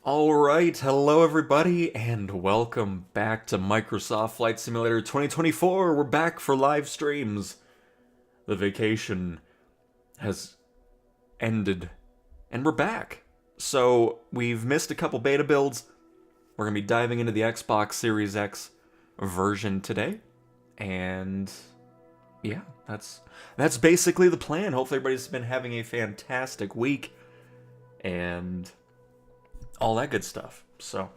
Alright, hello everybody, and welcome back to Microsoft Flight Simulator 2024. We're back for live streams. The vacation has ended, and we're back. So, we've missed a couple beta builds. We're going to be diving into the Xbox Series X version today. And yeah, that's basically the plan. Hopefully everybody's been having a fantastic week. And all that good stuff. So,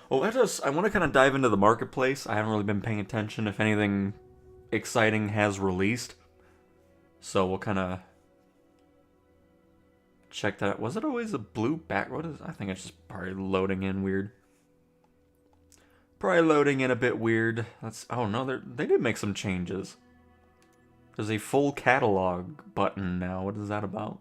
well, I want to kind of dive into the marketplace. I haven't really been paying attention if anything exciting has released. So we'll kind of check that. Was it always a blue back? What is? I think it's just probably loading in weird. Probably loading in a bit weird. Oh no, they did make some changes. There's a full catalog button now. What is that about?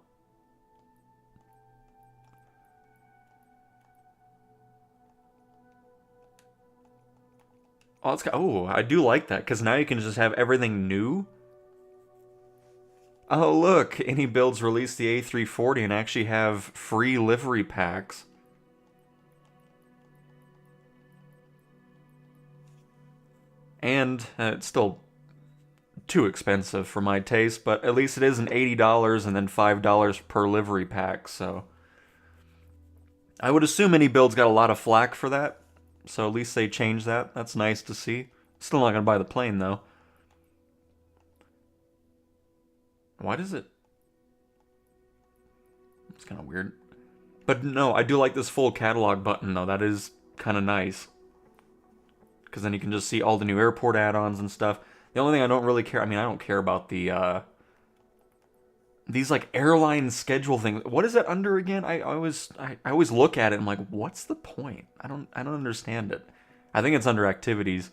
Oh, I do like that, because now you can just have everything new. Oh, look, any builds release the A340 and actually have free livery packs. And it's still too expensive for my taste, but at least it isn't $80 and then $5 per livery pack, so I would assume any build's got a lot of flack for that. So at least they changed that. That's nice to see. Still not going to buy the plane, though. Why does it... It's kind of weird. But no, I do like this full catalog button, though. That is kind of nice. Because then you can just see all the new airport add-ons and stuff. The only thing I don't really care... I mean, I don't care about the... these, like, airline schedule things. What is that under again? I always look at it and I'm like, what's the point? I don't understand it. I think it's under activities.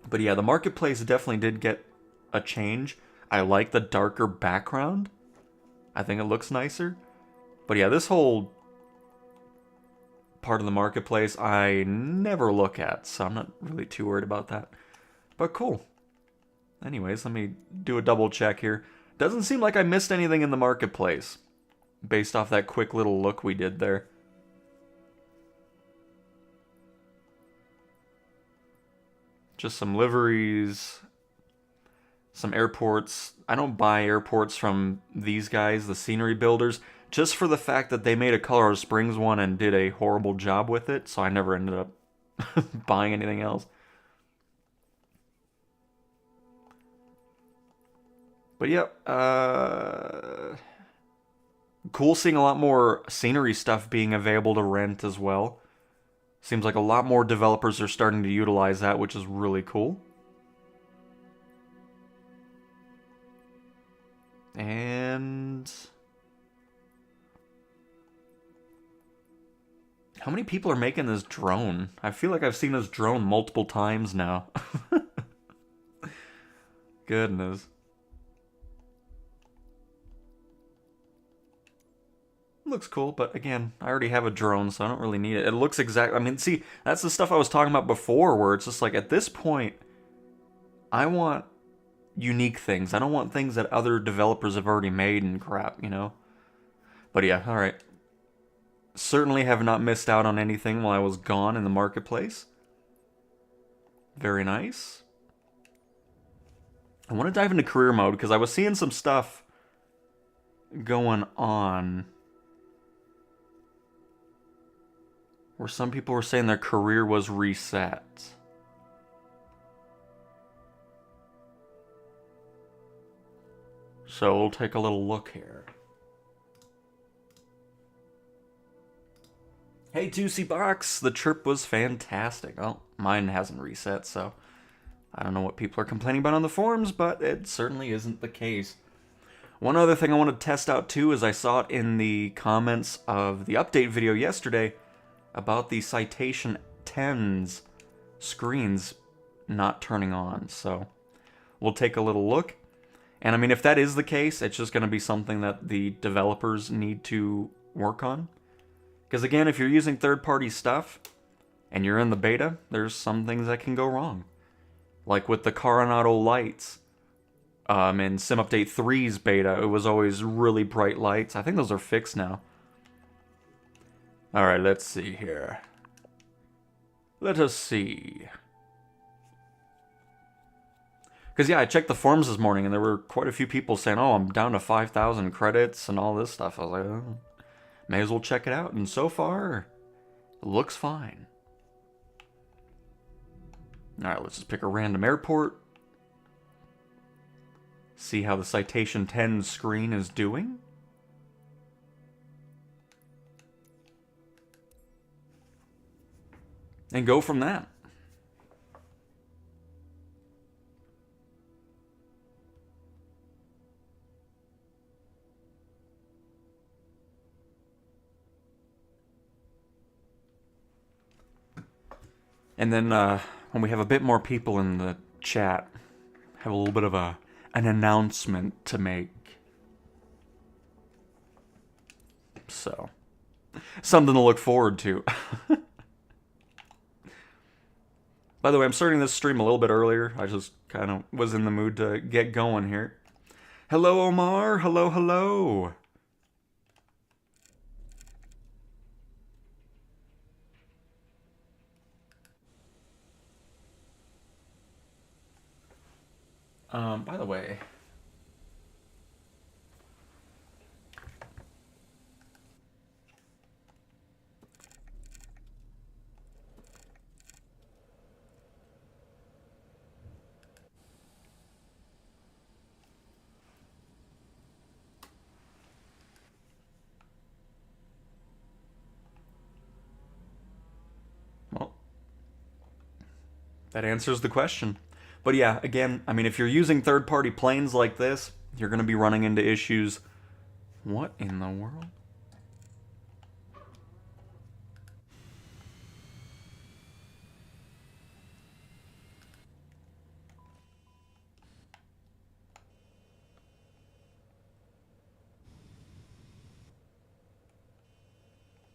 But yeah, the marketplace definitely did get a change. I like the darker background. I think it looks nicer. But yeah, this whole part of the marketplace I never look at, so I'm not really too worried about that. But cool. Anyways, let me do a double check here. Doesn't seem like I missed anything in the marketplace, based off that quick little look we did there. Just some liveries, some airports. I don't buy airports from these guys, the scenery builders, just for the fact that they made a Colorado Springs one and did a horrible job with it, so I never ended up buying anything else. But yeah, cool seeing a lot more scenery stuff being available to rent as well. Seems like a lot more developers are starting to utilize that, which is really cool. And how many people are making this drone? I feel like I've seen this drone multiple times now. Goodness. Looks cool, but again, I already have a drone, so I don't really need it. It looks exactly... I mean, see, that's the stuff I was talking about before, where it's just like, at this point, I want unique things. I don't want things that other developers have already made and crap, you know? But yeah, alright. Certainly have not missed out on anything while I was gone in the marketplace. Very nice. I want to dive into career mode, because I was seeing some stuff going on where some people were saying their career was reset. So we'll take a little look here. Hey, Juicy Box! The trip was fantastic. Well, mine hasn't reset, so I don't know what people are complaining about on the forums, but it certainly isn't the case. One other thing I want to test out too is I saw it in the comments of the update video yesterday about the Citation 10's screens not turning on, so we'll take a little look. And I mean, if that is the case, it's just going to be something that the developers need to work on. Because again, if you're using third-party stuff and you're in the beta, there's some things that can go wrong. Like with the Coronado lights. In Sim Update 3's beta, it was always really bright lights. I think those are fixed now. Alright, let's see here. Let us see. Because, yeah, I checked the forums this morning, and there were quite a few people saying, oh, I'm down to 5,000 credits and all this stuff. I was like, oh, may as well check it out. And so far, it looks fine. Alright, let's just pick a random airport. See how the Citation 10 screen is doing. And go from that. And then when we have a bit more people in the chat, have a little bit of an announcement to make. So, something to look forward to. By the way, I'm starting this stream a little bit earlier. I just kind of was in the mood to get going here. Hello, Omar. Hello, hello. By the way... Well, that answers the question. But yeah, again, I mean, if you're using third-party planes like this, you're going to be running into issues. What in the world?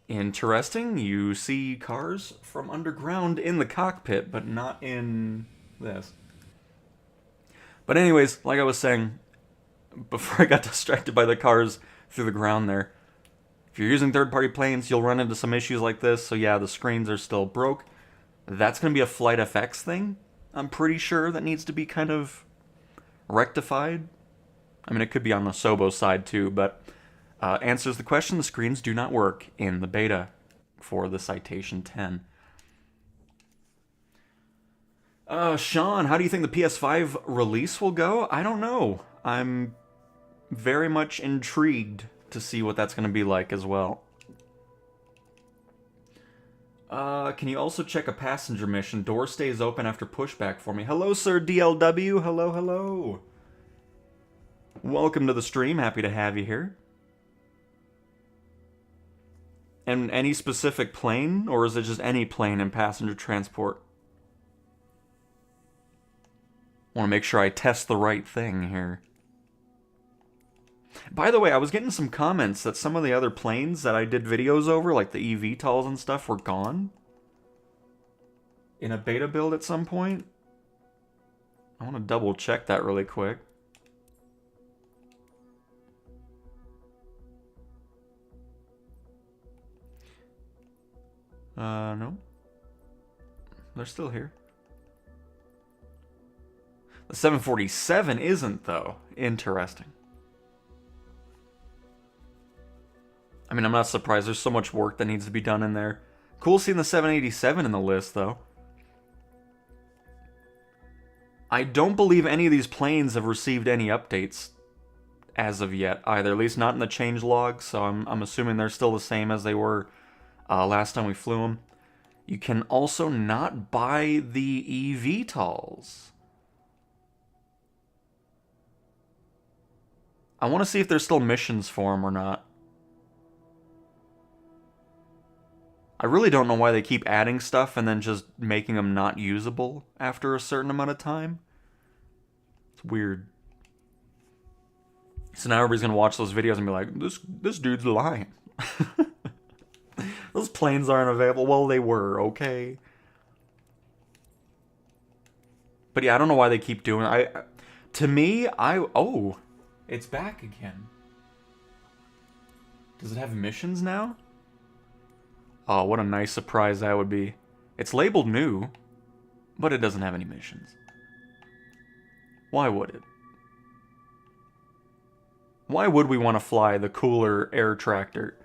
Interesting. You see cars from underground in the cockpit, but not in this. But anyways, like I was saying, before I got distracted by the cars through the ground there, if you're using third-party planes, you'll run into some issues like this. So yeah, the screens are still broke. That's going to be a Flight FX thing, I'm pretty sure, that needs to be kind of rectified. I mean, it could be on the Sobo side too, but answers the question, the screens do not work in the beta for the Citation 10. Sean, how do you think the PS5 release will go? I don't know. I'm very much intrigued to see what that's going to be like as well. Can you also check a passenger mission? Door stays open after pushback for me. Hello, Sir DLW. Hello, hello. Welcome to the stream. Happy to have you here. And any specific plane, or is it just any plane in passenger transport? Want to make sure I test the right thing here. By the way, I was getting some comments that some of the other planes that I did videos over, like the eVTOLs and stuff, were gone in a beta build at some point. I want to double check that really quick. No. They're still here. The 747 isn't, though. Interesting. I mean, I'm not surprised. There's so much work that needs to be done in there. Cool seeing the 787 in the list, though. I don't believe any of these planes have received any updates as of yet, either. At least not in the change log, so I'm assuming they're still the same as they were last time we flew them. You can also not buy the eVTOLs. I want to see if there's still missions for them or not. I really don't know why they keep adding stuff and then just making them not usable after a certain amount of time. It's weird. So now everybody's gonna watch those videos and be like, this dude's lying. Those planes aren't available. Well, they were, okay? But yeah, I don't know why they keep doing it. To me, oh, it's back again. Does it have missions now? Oh, what a nice surprise that would be. It's labeled new, but it doesn't have any missions. Why would it? Why would we want to fly the cooler air tractor?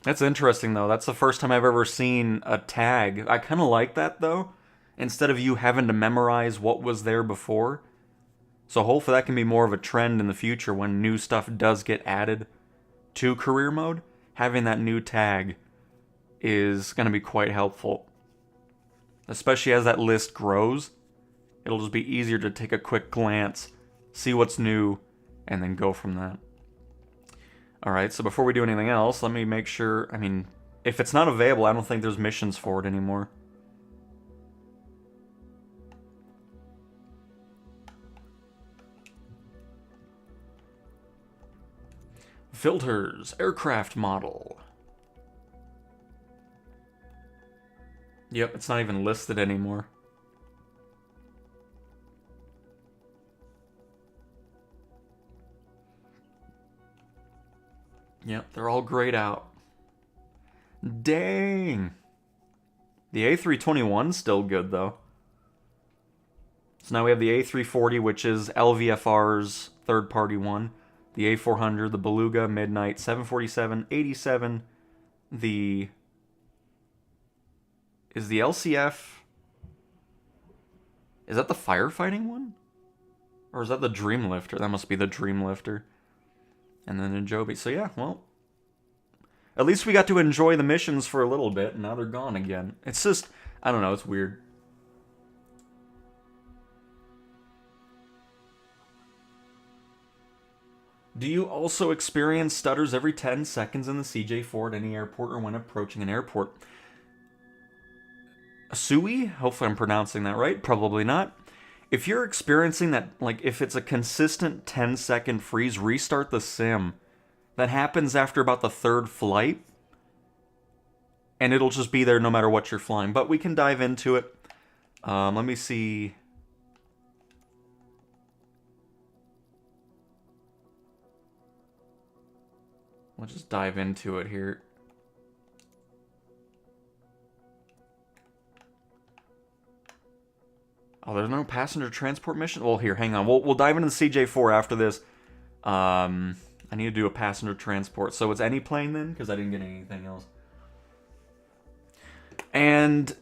That's interesting, though. That's the first time I've ever seen a tag. I kind of like that, though. Instead of you having to memorize what was there before. So hopefully that can be more of a trend in the future when new stuff does get added to career mode. Having that new tag is going to be quite helpful. Especially as that list grows. It'll just be easier to take a quick glance, see what's new, and then go from that. Alright, so before we do anything else, let me make sure, I mean, if it's not available, I don't think there's missions for it anymore. Filters, aircraft model. Yep, it's not even listed anymore. Yep, they're all grayed out. Dang! The A321's still good, though. So now we have the A340, which is LVFR's third-party one. The A400, the Beluga, Midnight, 747, 87, the... Is the LCF... Is that the firefighting one? Or is that the Dreamlifter? That must be the Dreamlifter. And then a Joby. So yeah, well... At least we got to enjoy the missions for a little bit, and now they're gone again. It's just... I don't know, it's weird. Do you also experience stutters every 10 seconds in the CJ4 at any airport or when approaching an airport? Sui? Hopefully I'm pronouncing that right. Probably not. If you're experiencing that, like, if it's a consistent 10-second freeze, restart the sim. That happens after about the third flight. And it'll just be there no matter what you're flying. But we can dive into it. Let me see... We'll just dive into it here. Oh, there's no passenger transport mission? Well, here, hang on. We'll dive into the CJ4 after this. I need to do a passenger transport. So it's any plane then? Because I didn't get anything else. And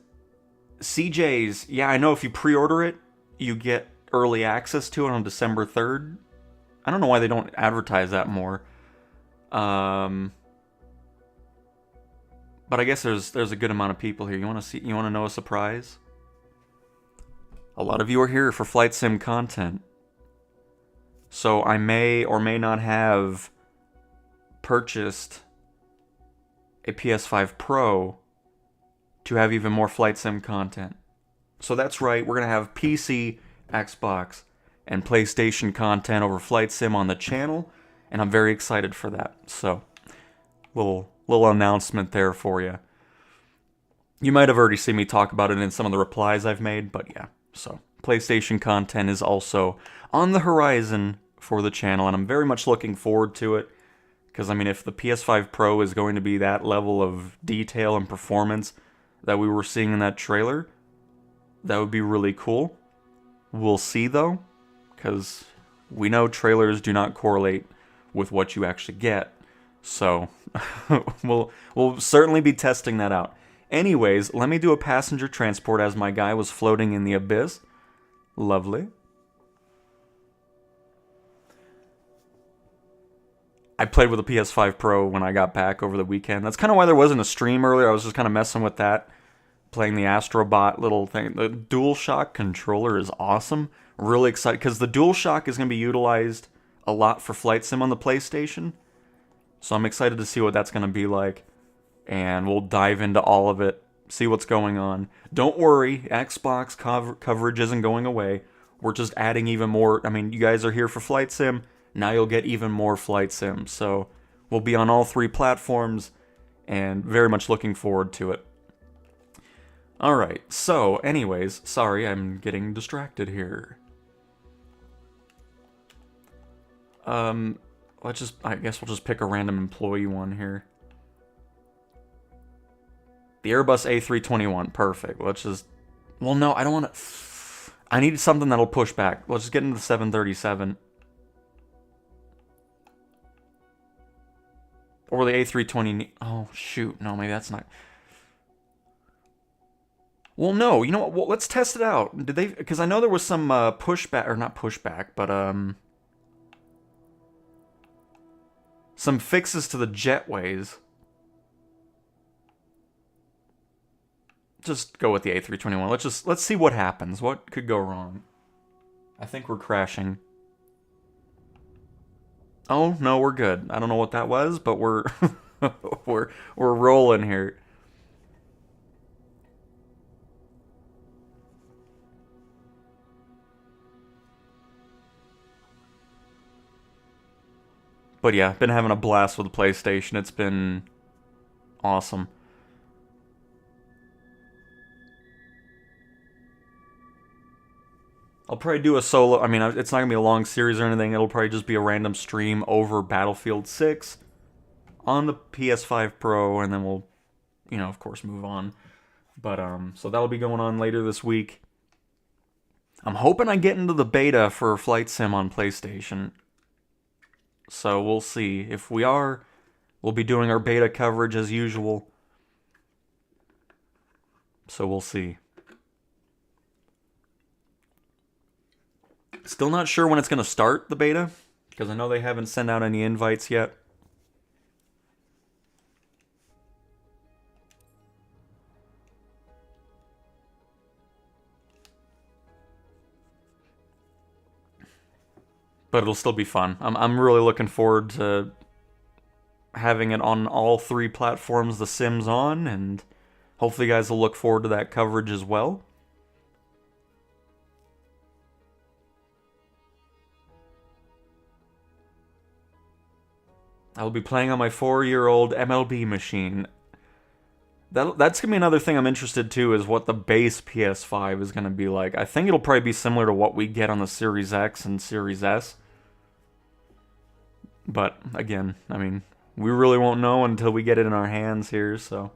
CJs, yeah, I know if you pre-order it, you get early access to it on December 3rd. I don't know why they don't advertise that more. But I guess there's a good amount of people here. You want to know a surprise? A lot of you are here for flight sim content. So I may or may not have purchased a PS5 Pro to have even more flight sim content. So that's right, we're going to have PC, Xbox, and PlayStation content over flight sim on the channel. And I'm very excited for that. So, little announcement there for you. You might have already seen me talk about it in some of the replies I've made, but yeah. So, PlayStation content is also on the horizon for the channel, and I'm very much looking forward to it. Because, I mean, if the PS5 Pro is going to be that level of detail and performance that we were seeing in that trailer, that would be really cool. We'll see, though, because we know trailers do not correlate with what you actually get. So, we'll certainly be testing that out. Anyways, let me do a passenger transport as my guy was floating in the abyss. Lovely. I played with a PS5 Pro when I got back over the weekend. That's kind of why there wasn't a stream earlier. I was just kind of messing with that. Playing the Astrobot little thing. The DualShock controller is awesome. Really excited, because the DualShock is going to be utilized a lot for flight sim on the PlayStation. So I'm excited to see what that's going to be like. And we'll dive into all of it, see what's going on. Don't worry, Xbox coverage isn't going away. We're just adding even more. I mean, you guys are here for flight sim. Now you'll get even more flight sim. So we'll be on all three platforms, and very much looking forward to it. Alright, so anyways, sorry, I'm getting distracted here. I guess we'll just pick a random employee one here. The Airbus A321, perfect. Let's just, well, no, I don't want to, I need something that'll push back. Let's just get into the 737. Or the A320, oh, shoot, no, maybe that's not. Well, no, you know what, well, let's test it out. Did they, because I know there was some pushback, or not pushback, but, some fixes to the jetways. Just go with the A321. Let's see what happens. What could go wrong? I think we're crashing. Oh, no, we're good. I don't know what that was, but we're we're rolling here. But yeah, been having a blast with the PlayStation. It's been awesome. I'll probably do a solo. I mean, it's not going to be a long series or anything. It'll probably just be a random stream over Battlefield 6 on the PS5 Pro, and then we'll, you know, of course, move on. But, so that'll be going on later this week. I'm hoping I get into the beta for Flight Sim on PlayStation. So we'll see. If we are, we'll be doing our beta coverage as usual. So we'll see. Still not sure when it's going to start, the beta, because I know they haven't sent out any invites yet. But it'll still be fun. I'm really looking forward to having it on all 3 platforms the Sim's on, and hopefully you guys will look forward to that coverage as well. I'll be playing on my 4-year-old MLB machine. That's going to be another thing I'm interested to, is what the base PS5 is going to be like. I think it'll probably be similar to what we get on the Series X and Series S. But, again, I mean, we really won't know until we get it in our hands here, so.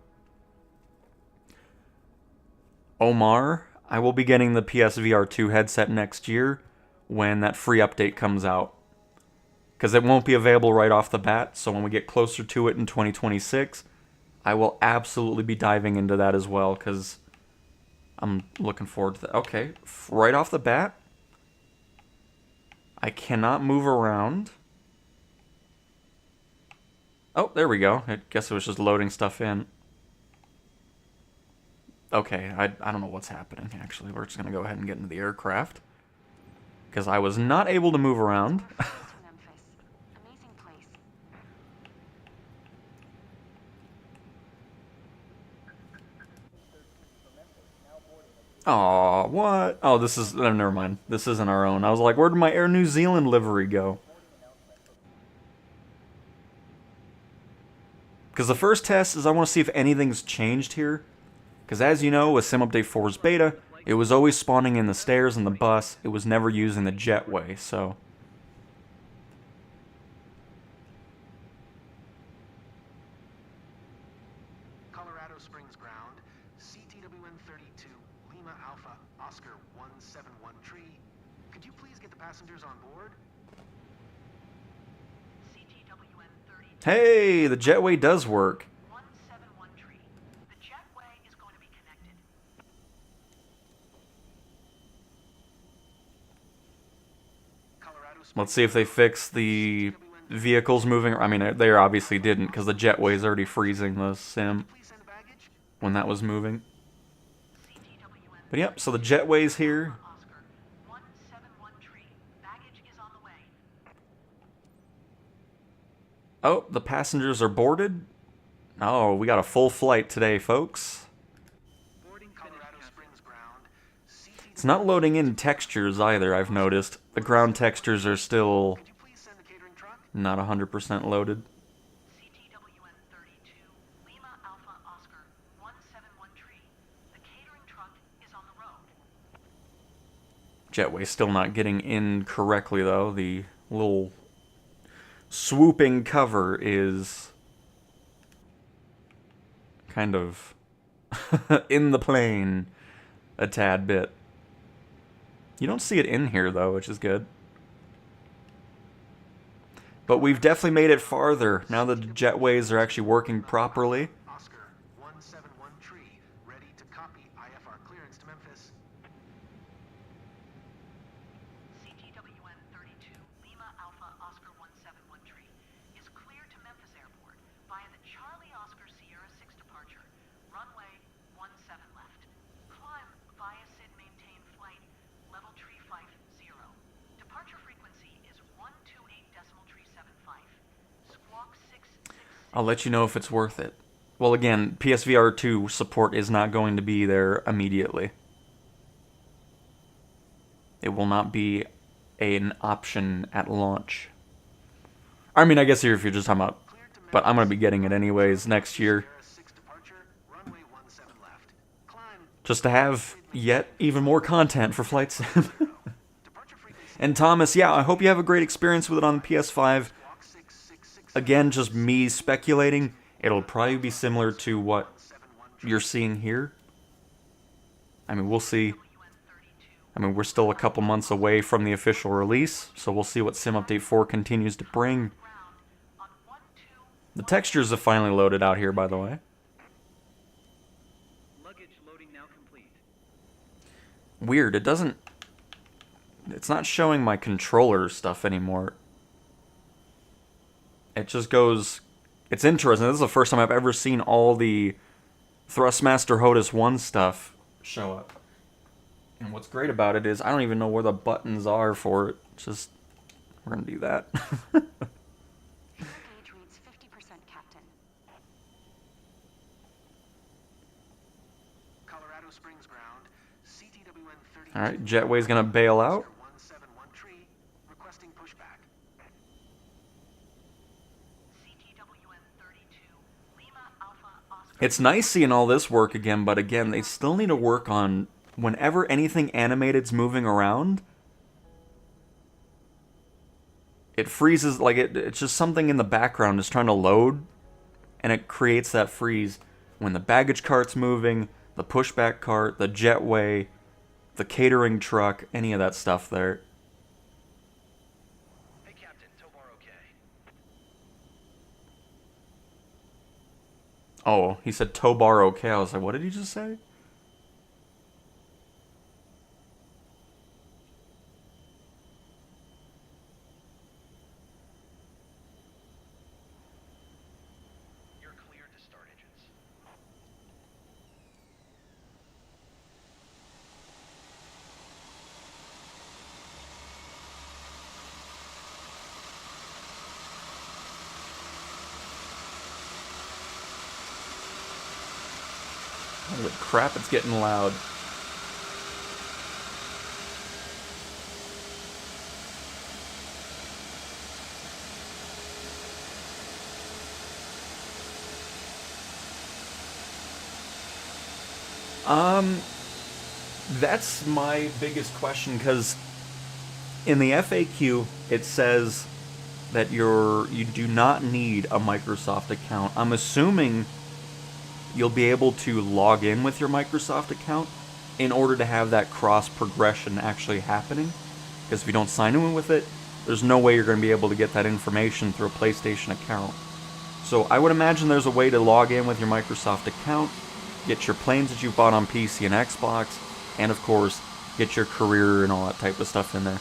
Omar, I will be getting the PSVR 2 headset next year when that free update comes out. Because it won't be available right off the bat, so when we get closer to it in 2026, I will absolutely be diving into that as well, because I'm looking forward to that. Okay, right off the bat, I cannot move around. Oh, there we go. I guess it was just loading stuff in. Okay, I don't know what's happening, actually. We're just going to go ahead and get into the aircraft, because I was not able to move around. Aw, what? Oh, this is... Oh, never mind. This isn't our own. I was like, where did my Air New Zealand livery go? Because the first test is I want to see if anything's changed here. Because as you know, with Sim Update 4's beta, it was always spawning in the stairs and the bus. It was never using the jetway, so... Colorado Springs ground, CTWN 32, Lima Alpha, Oscar 171 tree. Could you please get the passengers on board? CTWN 32. Hey, the jetway does work. 171 tree. The jetway is going to be connected. Let's see if they fix the vehicles moving. I mean, they obviously didn't, because the jetway is already freezing the sim when that was moving. But yep, so the jetway's here. Oh, the passengers are boarded. Oh, we got a full flight today, folks. It's not loading in textures either, I've noticed. The ground textures are still not 100% loaded. Jetway's still not getting in correctly, though. The little swooping cover is kind of in the plane a tad bit. You don't see it in here, though, which is good. But we've definitely made it farther. Now the jetways are actually working properly. Oscar 171 tree, ready to copy IFR clearance to Memphis. CTWN 32 Lima Alpha Oscar 171 tree is cleared to Memphis Airport via the Charlie Oscar Sierra 6 departure, runway 17 left. Climb via SID maintain flight, level tree 50. Departure frequency is 128.375. Squawk 666. I'll let you know if it's worth it. Well, again, PSVR 2 support is not going to be there immediately. It will not be an option at launch. I mean, I guess if you're just talking about, but I'm going to be getting it anyways next year. Just to have yet even more content for Flight Sim. And Thomas, yeah, I hope you have a great experience with it on the PS5. Again, just me speculating, it'll probably be similar to what you're seeing here. I mean, we'll see. I mean, we're still a couple months away from the official release, so we'll see what Sim Update 4 continues to bring. The textures have finally loaded out here, by the way. Luggage loading now complete. Weird, it doesn't... It's not showing my controller stuff anymore. It just goes... It's interesting. This is the first time I've ever seen all the Thrustmaster HOTAS 1 stuff show up. And what's great about it is I don't even know where the buttons are for it. Just, we're going to do that. Gauge reads 50%, Captain. Colorado Springs ground, CTWN 32. Alright, Jetway's going to bail out. 171 tree, requesting pushback. CTWN 32 Lima Alpha Oscar. It's nice seeing all this work again, but again, they still need to work on whenever anything animated's moving around, it freezes, like it's just something in the background is trying to load, and it creates that freeze. When the baggage cart's moving, the pushback cart, the jetway, the catering truck, any of that stuff there. Hey, Captain, Tobar okay? Oh, he said Tobar okay. I was like, what did he just say? You're cleared to start engines. Holy crap, it's getting loud. That's my biggest question, because in the FAQ it says that you do not need a Microsoft account. I'm assuming you'll be able to log in with your Microsoft account in order to have that cross progression actually happening. Because if you don't sign in with it, there's no way you're going to be able to get that information through a PlayStation account. So I would imagine there's a way to log in with your Microsoft account, get your planes that you bought on PC and Xbox, and of course, get your career and all that type of stuff in there.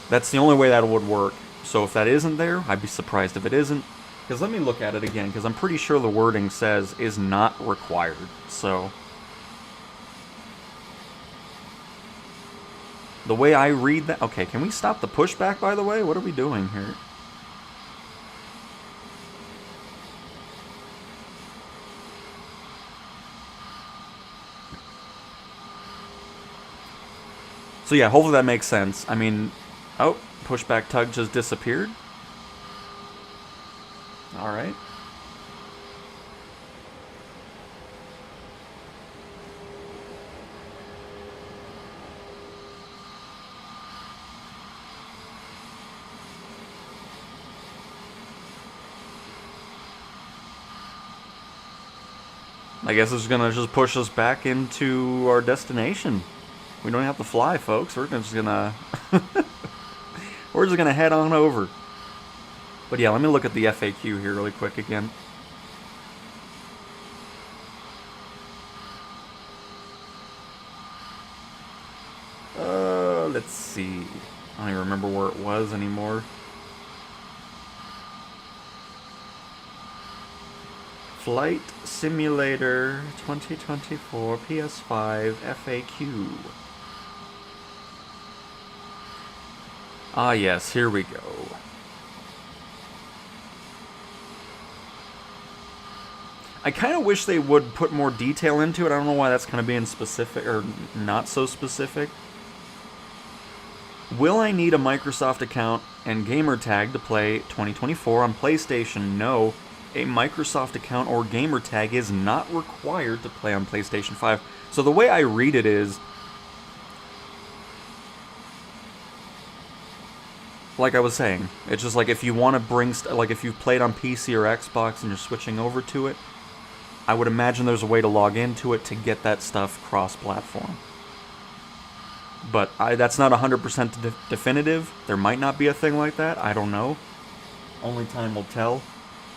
That's the only way that would work. So if that isn't there, I'd be surprised if it isn't. Because let me look at it again, because I'm pretty sure the wording says is not required. So the way I read that... Okay, can we stop the pushback, by the way? What are we doing here? So yeah, hopefully that makes sense. I mean... Oh, pushback tug just disappeared. Alright. I guess it's gonna just push us back into our destination. We don't have to fly, folks. We're just gonna we're just gonna head on over. But yeah, let me look at the FAQ here really quick again. Let's see. I don't even remember where it was anymore. Flight Simulator 2024 PS5 FAQ. Ah yes, here we go. I kind of wish they would put more detail into it. I don't know why that's kind of being specific or not so specific. Will I need a Microsoft account and gamer tag to play 2024 on PlayStation? No. A Microsoft account or gamer tag is not required to play on PlayStation 5. So the way I read it is, like I was saying, it's just like if you want to bring, like if you've played on PC or Xbox and you're switching over to it, I would imagine there's a way to log into it to get that stuff cross-platform. But that's not 100% definitive. There might not be a thing like that. I don't know. Only time will tell.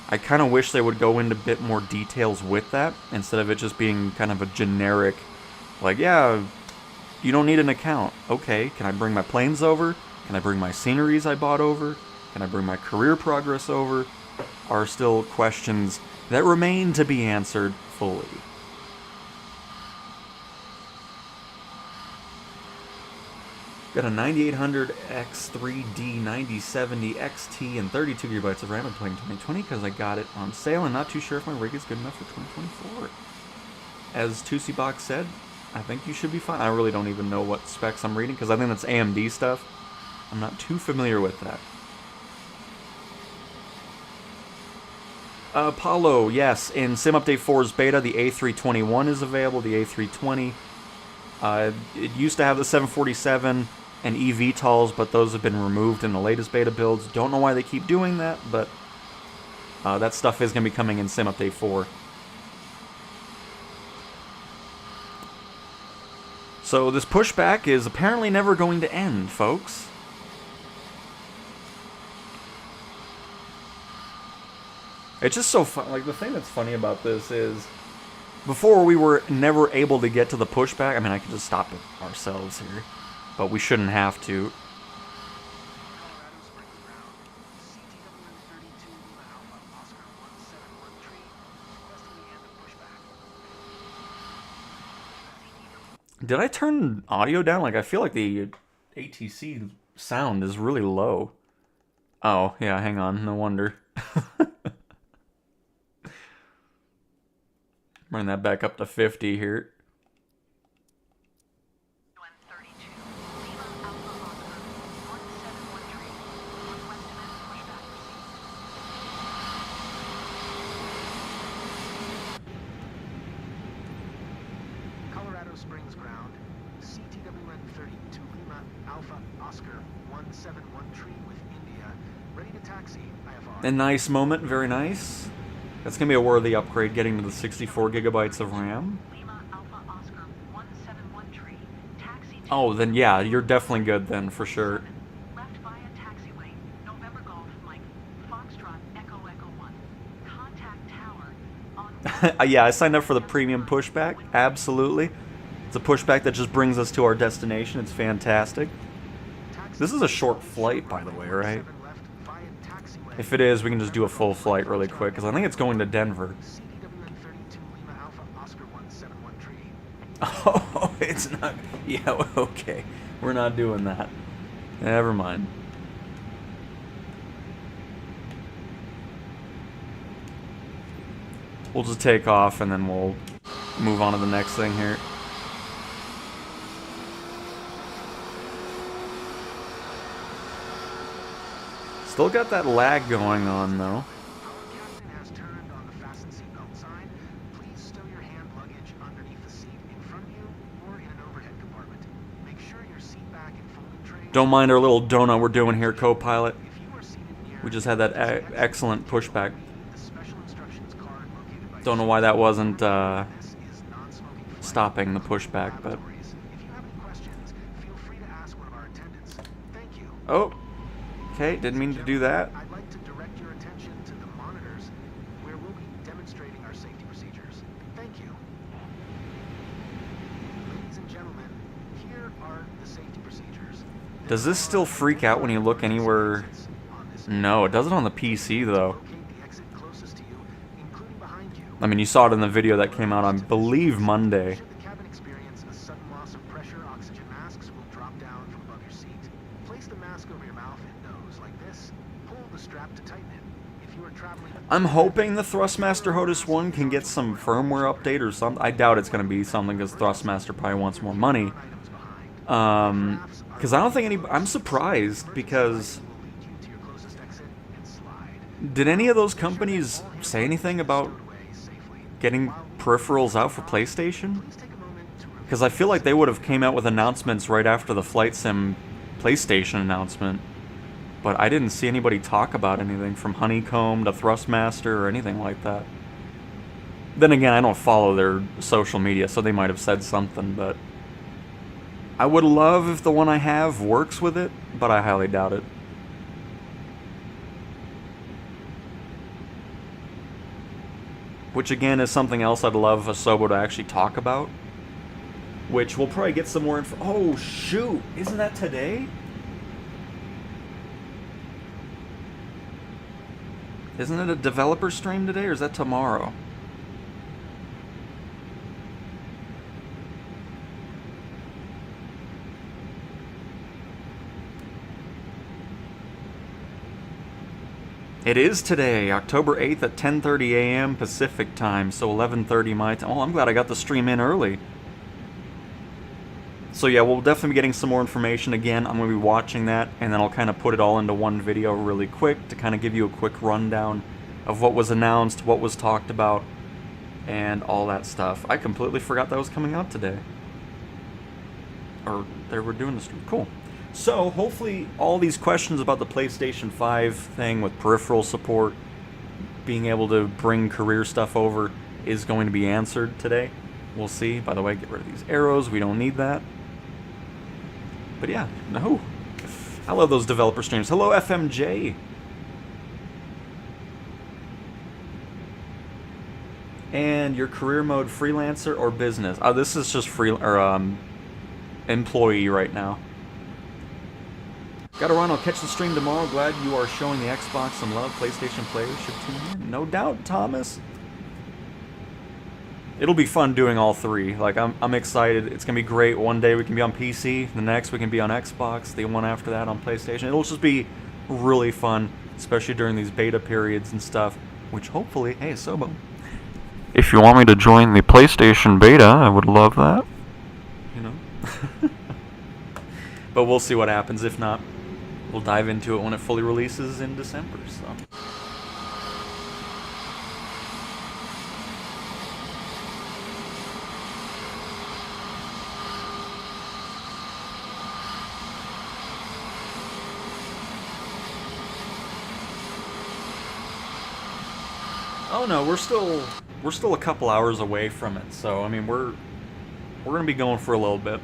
I kind of wish they would go into a bit more details with that, instead of it just being kind of a generic, like, yeah, you don't need an account. Okay, can I bring my planes over? Can I bring my sceneries I bought over? Can I bring my career progress over? Are still questions that remain to be answered fully. Got a 9800 X3D 9070 XT and 32 gigabytes of RAM. I'm playing 2020 because I got it on sale and not too sure if my rig is good enough for 2024. As Tusibox said, I think you should be fine. I really don't even know what specs I'm reading because I think that's AMD stuff. I'm not too familiar with that. Apollo, yes, in Sim Update 4's beta, the A321 is available, the A320. It used to have the 747 and eVTOLs, but those have been removed in the latest beta builds. Don't know why they keep doing that, but that stuff is going to be coming in Sim Update 4. So this pushback is apparently never going to end, folks. It's just so fun. Like, the thing that's funny about this is, before we were never able to get to the pushback. I mean, I could just stop it ourselves here, but we shouldn't have to. Did I turn audio down? Like, I feel like the ATC sound is really low. Oh, yeah, hang on. No wonder. Bring that back up to 50 here. Colorado Springs ground, CTWN 32 Lima Alpha Oscar 171 tree with India, ready to taxi IFR. A nice moment, very nice. That's going to be a worthy upgrade, getting to the 64 gigabytes of RAM. Oh, then yeah, you're definitely good then, for sure. Left via taxiway, November Golf, Mike, Foxtrot, Echo Echo 1. Contact tower on... Yeah, I signed up for the premium pushback, absolutely. It's a pushback that just brings us to our destination. It's fantastic. This is a short flight, by the way, right? If it is, we can just do a full flight really quick, because I think it's going to Denver. Oh, it's not... Yeah, okay. We're not doing that. Never mind. We'll just take off, and then we'll move on to the next thing here. Still got that lag going on, though. Our captain has turned on the fasten seatbelt sign. Please stow your hand luggage underneath the seat in front of you or in an overhead compartment. Make sure your seat back and folding tray... Don't mind our little donut we're doing here, co-pilot. If you are seated near... We just had that excellent pushback. The special instructions card located by Don't know why that wasn't This is non-smoking flight. stopping the pushback, but... Laboratories. If you have any questions, feel free to ask one of our attendants. Thank you. Oh, okay, didn't mean to do that. I'd like to direct your attention to the monitors, where we'll be demonstrating our safety procedures. Thank you. Ladies and gentlemen, here are the safety procedures. Does this still freak out when you look anywhere? No, it does it on the PC, though. Locate the exit closest to you, including behind you. I mean, you saw it in the video that came out, I believe, Monday. Should the cabin experience a sudden loss of pressure, oxygen masks will drop down from above your seat. Place the mask over your mouth and nose like this. Pull the strap to tighten it. If you are traveling... I'm hoping the Thrustmaster HOTUS 1 can get some firmware update or something. I doubt it's going to be something because Thrustmaster probably wants more money. Because I don't think any... I'm surprised because... Did any of those companies say anything about getting peripherals out for PlayStation? Because I feel like they would have came out with announcements right after the Flight Sim PlayStation announcement. But I didn't see anybody talk about anything from Honeycomb to Thrustmaster or anything like that. Then again, I don't follow their social media, so they might have said something, but... I would love if the one I have works with it, but I highly doubt it. Which again is something else I'd love Asobo to actually talk about. Which we'll probably get some more info. Oh shoot! Isn't that today? Isn't it a developer stream today, or is that tomorrow? It is today, October 8th at 10:30 a.m. Pacific time, so 11:30 my time. Oh, I'm glad I got the stream in early. So yeah, we'll definitely be getting some more information again. I'm going to be watching that, and then I'll kind of put it all into one video really quick to kind of give you a quick rundown of what was announced, what was talked about, and all that stuff. I completely forgot that was coming out today. Or they were doing the stream. Cool. So, hopefully all these questions about the PlayStation 5 thing with peripheral support, being able to bring career stuff over, is going to be answered today. We'll see. By the way, get rid of these arrows. We don't need that. But yeah, no. I love those developer streams. Hello, FMJ. And your career mode, freelancer or business? Oh, this is just employee right now. Gotta run, I'll catch the stream tomorrow. Glad you are showing the Xbox some love. PlayStation players should tune in. No doubt, Thomas. It'll be fun doing all three. Like, I'm excited. It's gonna be great. One day we can be on PC, the next we can be on Xbox, the one after that on PlayStation. It'll just be really fun, especially during these beta periods and stuff, which hopefully, hey, Sobo, if you want me to join the PlayStation beta, I would love that. You know? But we'll see what happens. If not, we'll dive into it when it fully releases in December, so. Oh no, we're still a couple hours away from it, so I mean we're gonna be going for a little bit.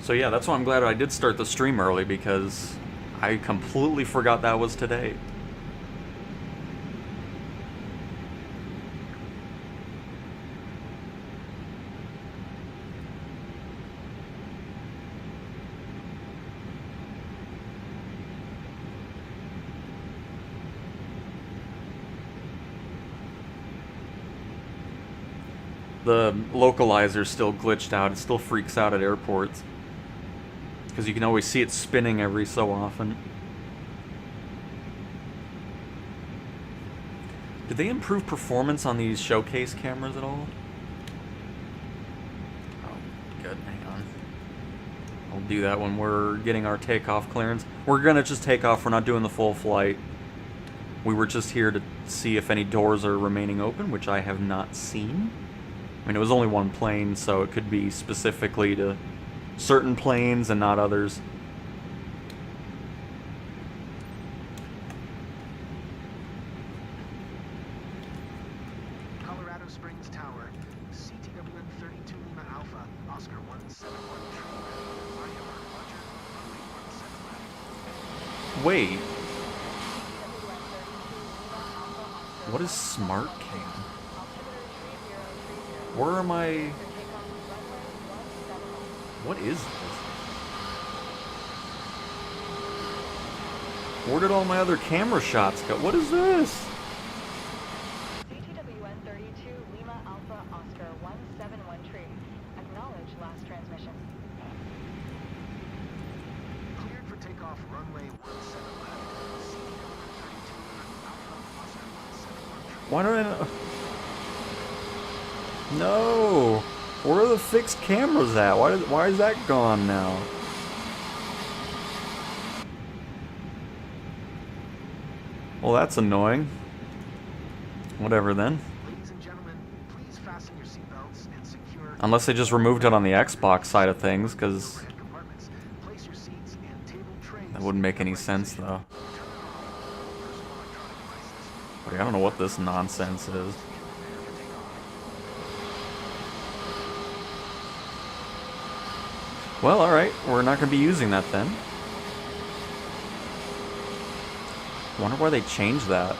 So yeah, that's why I'm glad I did start the stream early, because I completely forgot that was today. The localizer's still glitched out. It still freaks out at airports, because you can always see it spinning every so often. Did they improve performance on these showcase cameras at all? Oh, good. Hang on. I'll do that when we're getting our takeoff clearance. We're gonna just take off. We're not doing the full flight. We were just here to see if any doors are remaining open, which I have not seen. I mean, it was only one plane, so it could be specifically to certain planes and not others. Oscar 171 tree. Flight alert, Roger. Runway 17 left. Wait. What is smart cam? Where am I? What is this? Where did all my other camera shots go? What is this? CTWN 32 Lima Alpha Oscar 171 tree. Acknowledge last transmission. Cleared for takeoff, runway 17 left. CTWN 32 Alpha Oscar 171 tree. Why don't I know? No! Where are the fixed cameras at? Why is that gone now? Well, that's annoying. Whatever then. Ladies and gentlemen, please fasten your seatbelts and secure. Unless they just removed it on the Xbox side of things, because overhead compartments. Place your seats and table trays. that wouldn't make any sense, though. Like, I don't know what this nonsense is. Well, alright, we're not going to be using that then. I wonder why they changed that.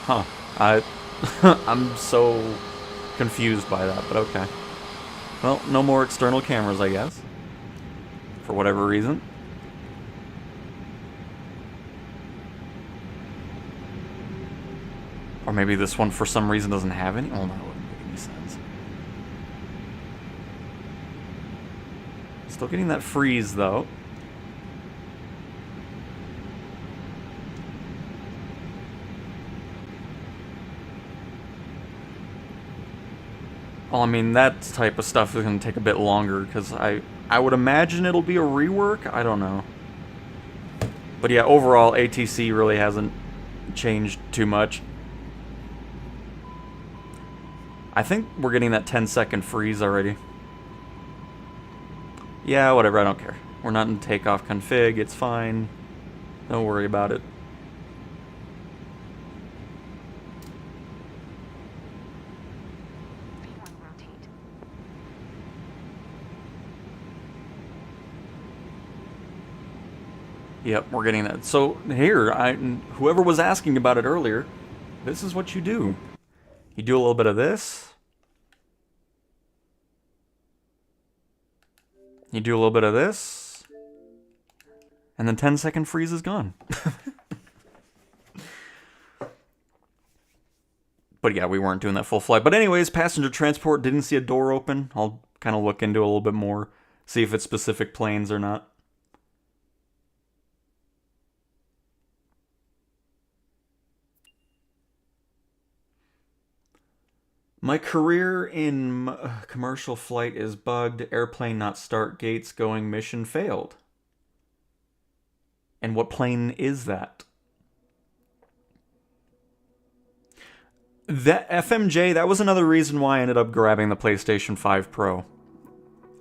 Huh. I'm so confused by that, but okay. Well, no more external cameras, I guess. For whatever reason. Or maybe this one for some reason doesn't have any? Oh, that wouldn't make any sense. Still getting that freeze, though. Well, I mean, that type of stuff is going to take a bit longer, because I would imagine it'll be a rework? I don't know. But yeah, overall, ATC really hasn't changed too much. I think we're getting that 10-second freeze already. Yeah, whatever, I don't care. We're not in takeoff config, it's fine. Don't worry about it. V1 rotate. Yep, we're getting that. So here, whoever was asking about it earlier, this is what you do. You do a little bit of this. You do a little bit of this. And then 10-second freeze is gone. But yeah, we weren't doing that full flight. But anyways, passenger transport, didn't see a door open. I'll kind of look into it a little bit more. See if it's specific planes or not. My career in commercial flight is bugged. Airplane not start, gates going, mission failed. And what plane is that? That FMJ, that was another reason why I ended up grabbing the PlayStation 5 Pro.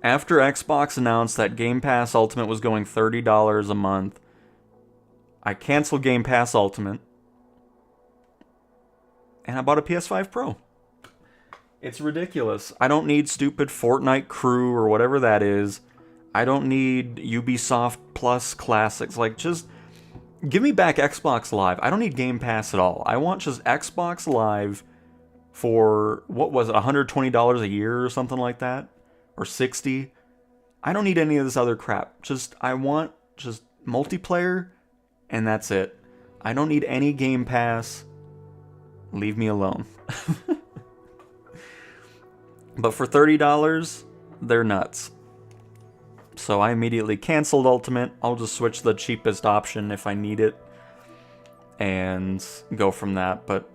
After Xbox announced that Game Pass Ultimate was going $30 a month, I canceled Game Pass Ultimate, and I bought a PS5 Pro. It's ridiculous. I don't need stupid Fortnite Crew or whatever that is. I don't need Ubisoft Plus Classics. Like, just give me back Xbox Live. I don't need Game Pass at all. I want just Xbox Live for, what was it, $120 a year or something like that? Or $60? I don't need any of this other crap. I want just multiplayer, and that's it. I don't need any Game Pass. Leave me alone. But for $30, they're nuts. So I immediately canceled Ultimate. I'll just switch the cheapest option if I need it. And go from that, but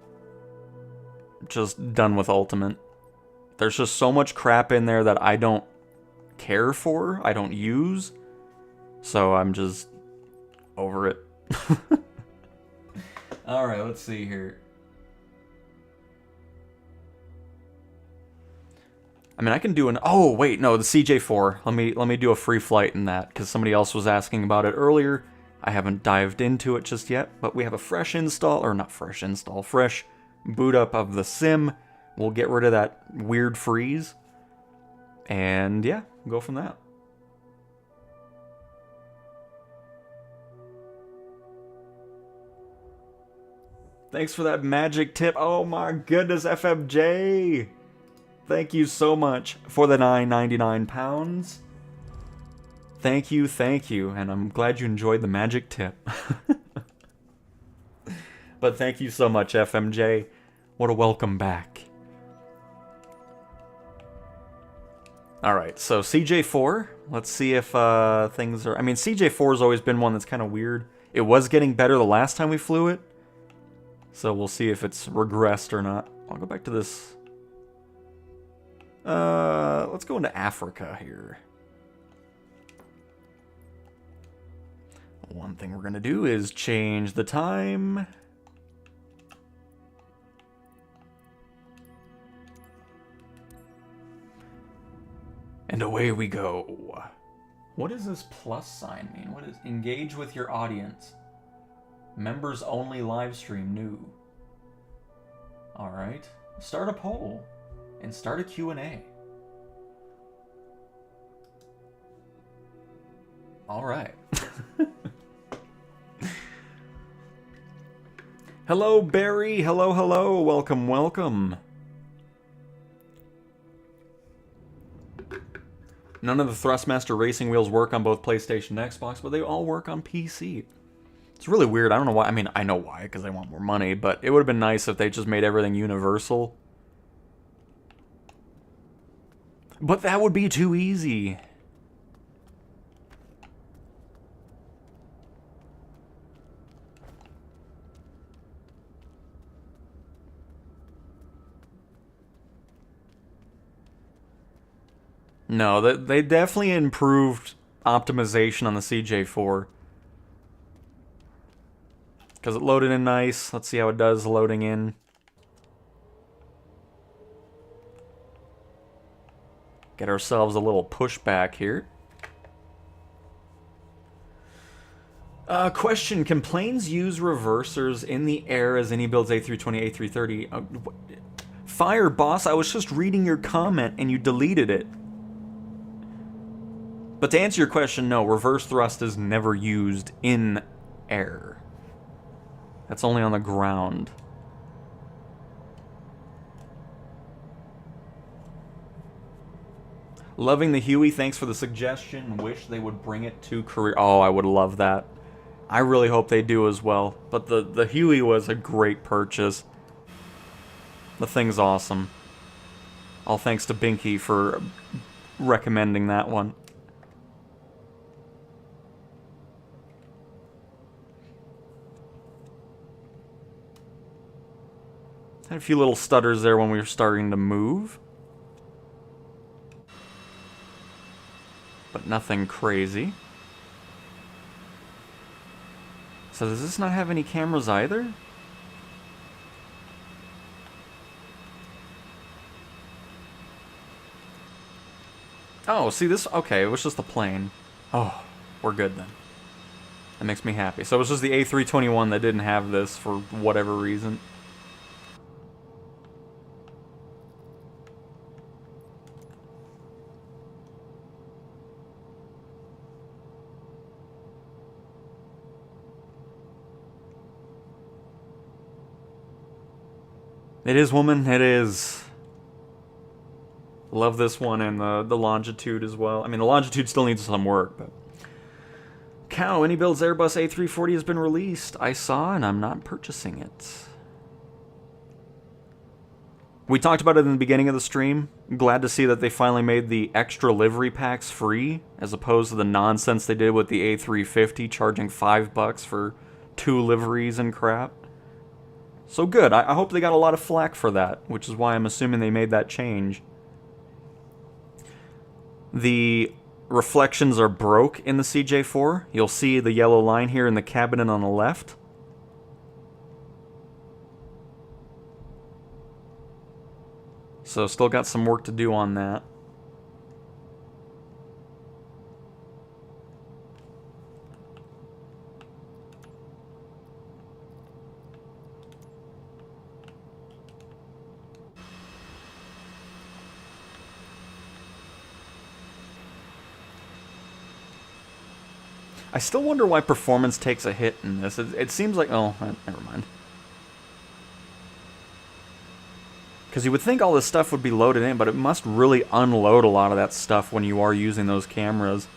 just done with Ultimate. There's just so much crap in there that I don't care for, I don't use. So I'm just over it. Alright, let's see here. I mean, I can do an... Oh, wait, no, the CJ4. Let me do a free flight in that, because somebody else was asking about it earlier. I haven't dived into it just yet, but we have a fresh install, or not fresh install, fresh boot up of the sim. We'll get rid of that weird freeze. And yeah, go from that. Thanks for that magic tip. Oh my goodness, FMJ! Thank you so much for the £9.99. Thank you, and I'm glad you enjoyed the magic tip. But thank you so much, FMJ. What a welcome back. Alright, so CJ4. Let's see if things are... I mean, CJ4 has always been one that's kind of weird. It was getting better the last time we flew it. So we'll see if it's regressed or not. I'll go back to this. Let's go into Africa here. One thing we're going to do is change the time. And away we go. What does this plus sign mean? What is engage with your audience? Members only live stream new. Alright. Start a poll. And start a Q&A. Alright. Hello, Barry. Hello, hello. Welcome, welcome. None of the Thrustmaster racing wheels work on both PlayStation and Xbox, but they all work on PC. It's really weird. I don't know why. I mean, I know why, because they want more money, but it would have been nice if they just made everything universal. But that would be too easy. No, they definitely improved optimization on the CJ4. Because it loaded in nice. Let's see how it does loading in. Get ourselves a little pushback here. Question, can planes use reversers in the air as any builds A320, A330? Fire, boss, I was just reading your comment and you deleted it. But to answer your question, no, reverse thrust is never used in air. That's only on the ground. Loving the Huey, thanks for the suggestion. Wish they would bring it to Korea. Oh, I would love that. I really hope they do as well. But the Huey was a great purchase. The thing's awesome. All thanks to Binky for recommending that one. Had a few little stutters there when we were starting to move. But nothing crazy. So does this not have any cameras either? Oh, see this? Okay, it was just the plane. Oh, we're good then. That makes me happy. So it was just the A321 that didn't have this for whatever reason. It is, woman, it is. Love this one and the longitude as well. I mean, the longitude still needs some work, but... Cow, Any Builds Airbus A340 has been released. I saw, and I'm not purchasing it. We talked about it in the beginning of the stream. Glad to see that they finally made the extra livery packs free, as opposed to the nonsense they did with the A350, charging $5 for 2 liveries and crap. So good. I hope they got a lot of flack for that, which is why I'm assuming they made that change. The reflections are broke in the CJ4. You'll see the yellow line here in the cabinet on the left. So still got some work to do on that. I still wonder why performance takes a hit in this. It seems like... Oh, never mind. Because you would think all this stuff would be loaded in, but it must really unload a lot of that stuff when you are using those cameras.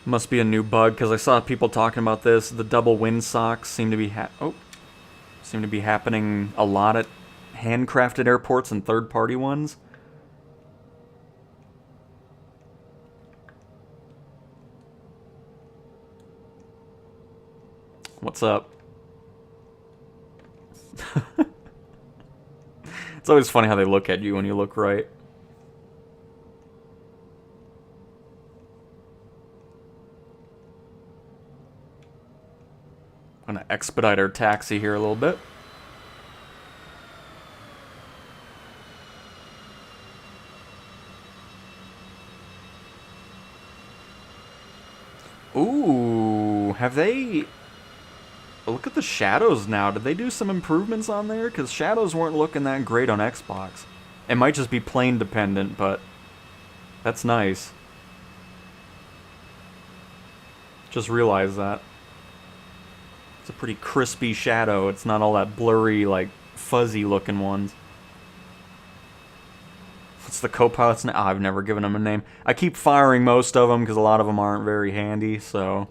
Must be a new bug, because I saw people talking about this. The double windsocks seem to be happening a lot at handcrafted airports and third-party ones. What's up? It's always funny how they look at you when you look right. I'm gonna expedite our taxi here a little bit. Ooh, have they... Look at the shadows now. Did they do some improvements on there? Because shadows weren't looking that great on Xbox. It might just be plane dependent, but that's nice. Just realized that. It's a pretty crispy shadow. It's not all that blurry, like, fuzzy looking ones. What's the co-pilot's name? Oh, I've never given them a name. I keep firing most of them because a lot of them aren't very handy, so...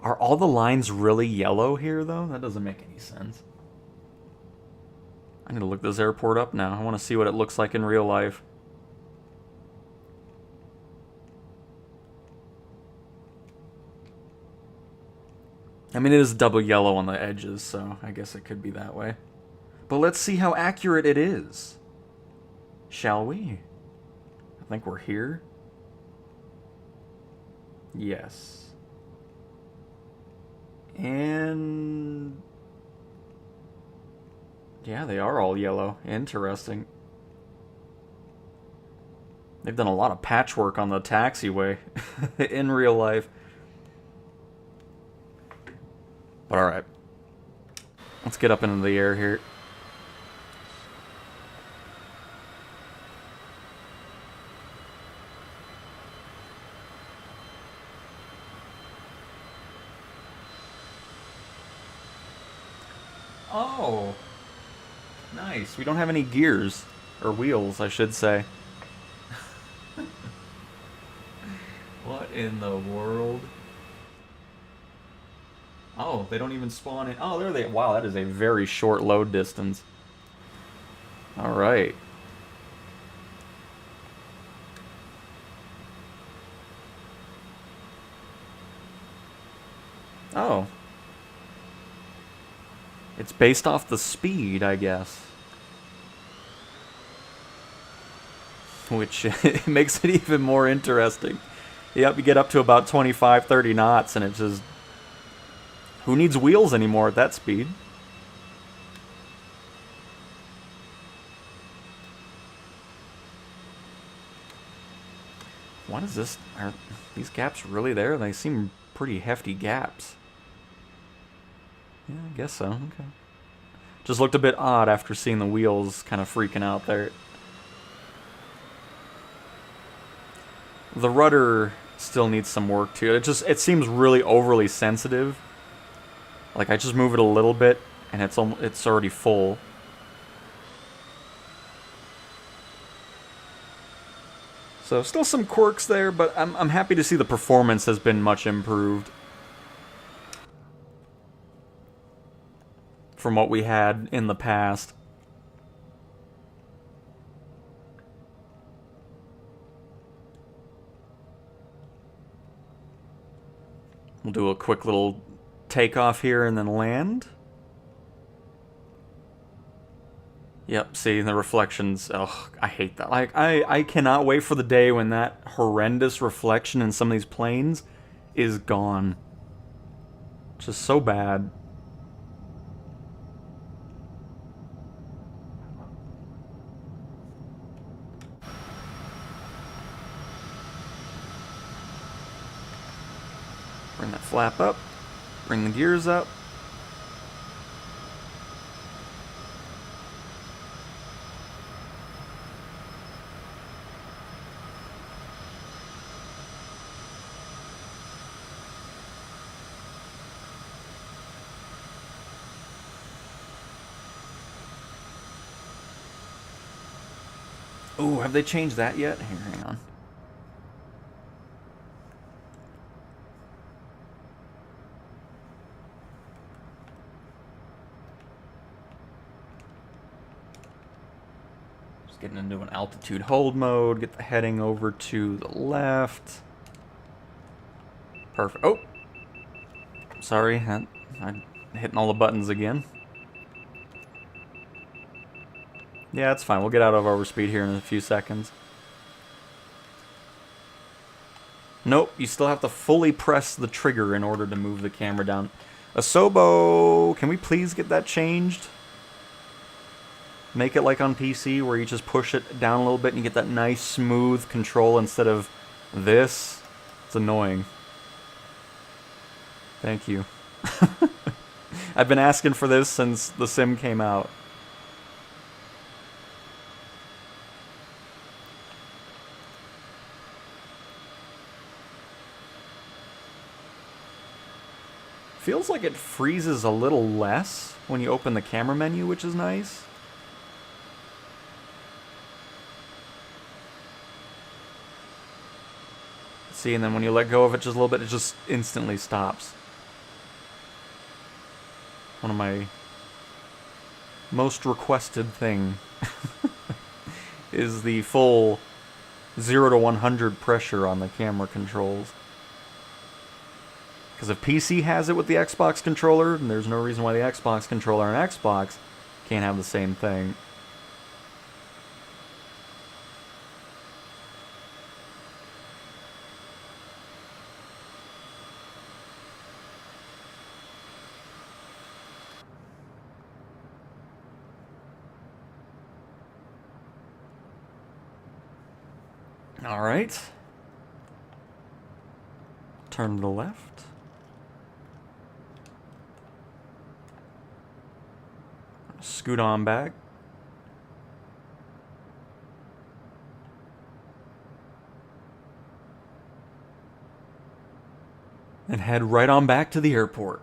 Are all the lines really yellow here, though? That doesn't make any sense. I need to look this airport up now. I want to see what it looks like in real life. I mean, it is double yellow on the edges, so I guess it could be that way. But let's see how accurate it is. Shall we? I think we're here. Yes. And... yeah, they are all yellow. Interesting. They've done a lot of patchwork on the taxiway in real life. But alright. Let's get up into the air here. Oh, nice. We don't have any gears. Or wheels, I should say. What in the world? Oh, they don't even spawn in. Oh, there they... Wow, that is a very short load distance. Alright. Oh. It's based off the speed, I guess. Which makes it even more interesting. Yep, you get up to about 25, 30 knots, and it's just... Who needs wheels anymore at that speed? What is this? Are these gaps really there? They seem pretty hefty gaps. Yeah, I guess so. Okay. Just looked a bit odd after seeing the wheels kind of freaking out there. The rudder still needs some work to it. It seems really overly sensitive. Like, I just move it a little bit, and it's already full. So, still some quirks there, but I'm happy to see the performance has been much improved from what we had in the past. We'll do a quick little takeoff here and then land. Yep, see, the reflections, ugh, I hate that. Like, I cannot wait for the day when that horrendous reflection in some of these planes is gone. Just so bad. Bring that flap up. Bring the gears up. Ooh, have they changed that yet? Here, hang on. Just getting into an altitude hold mode. Get the heading over to the left. Perfect. Oh! Sorry, I'm hitting all the buttons again. Yeah, it's fine. We'll get out of overspeed here in a few seconds. Nope, you still have to fully press the trigger in order to move the camera down. Asobo, can we please get that changed? Make it like on PC, where you just push it down a little bit and you get that nice, smooth control instead of this. It's annoying. Thank you. I've been asking for this since the sim came out. Feels like it freezes a little less when you open the camera menu, which is nice. See, and then when you let go of it just a little bit, it just instantly stops. One of my most requested thing is the full 0 to 100 pressure on the camera controls. Because if PC has it with the Xbox controller, then there's no reason why the Xbox controller and Xbox can't have the same thing. Alright. Turn to the left. Scoot on back. And head right on back to the airport.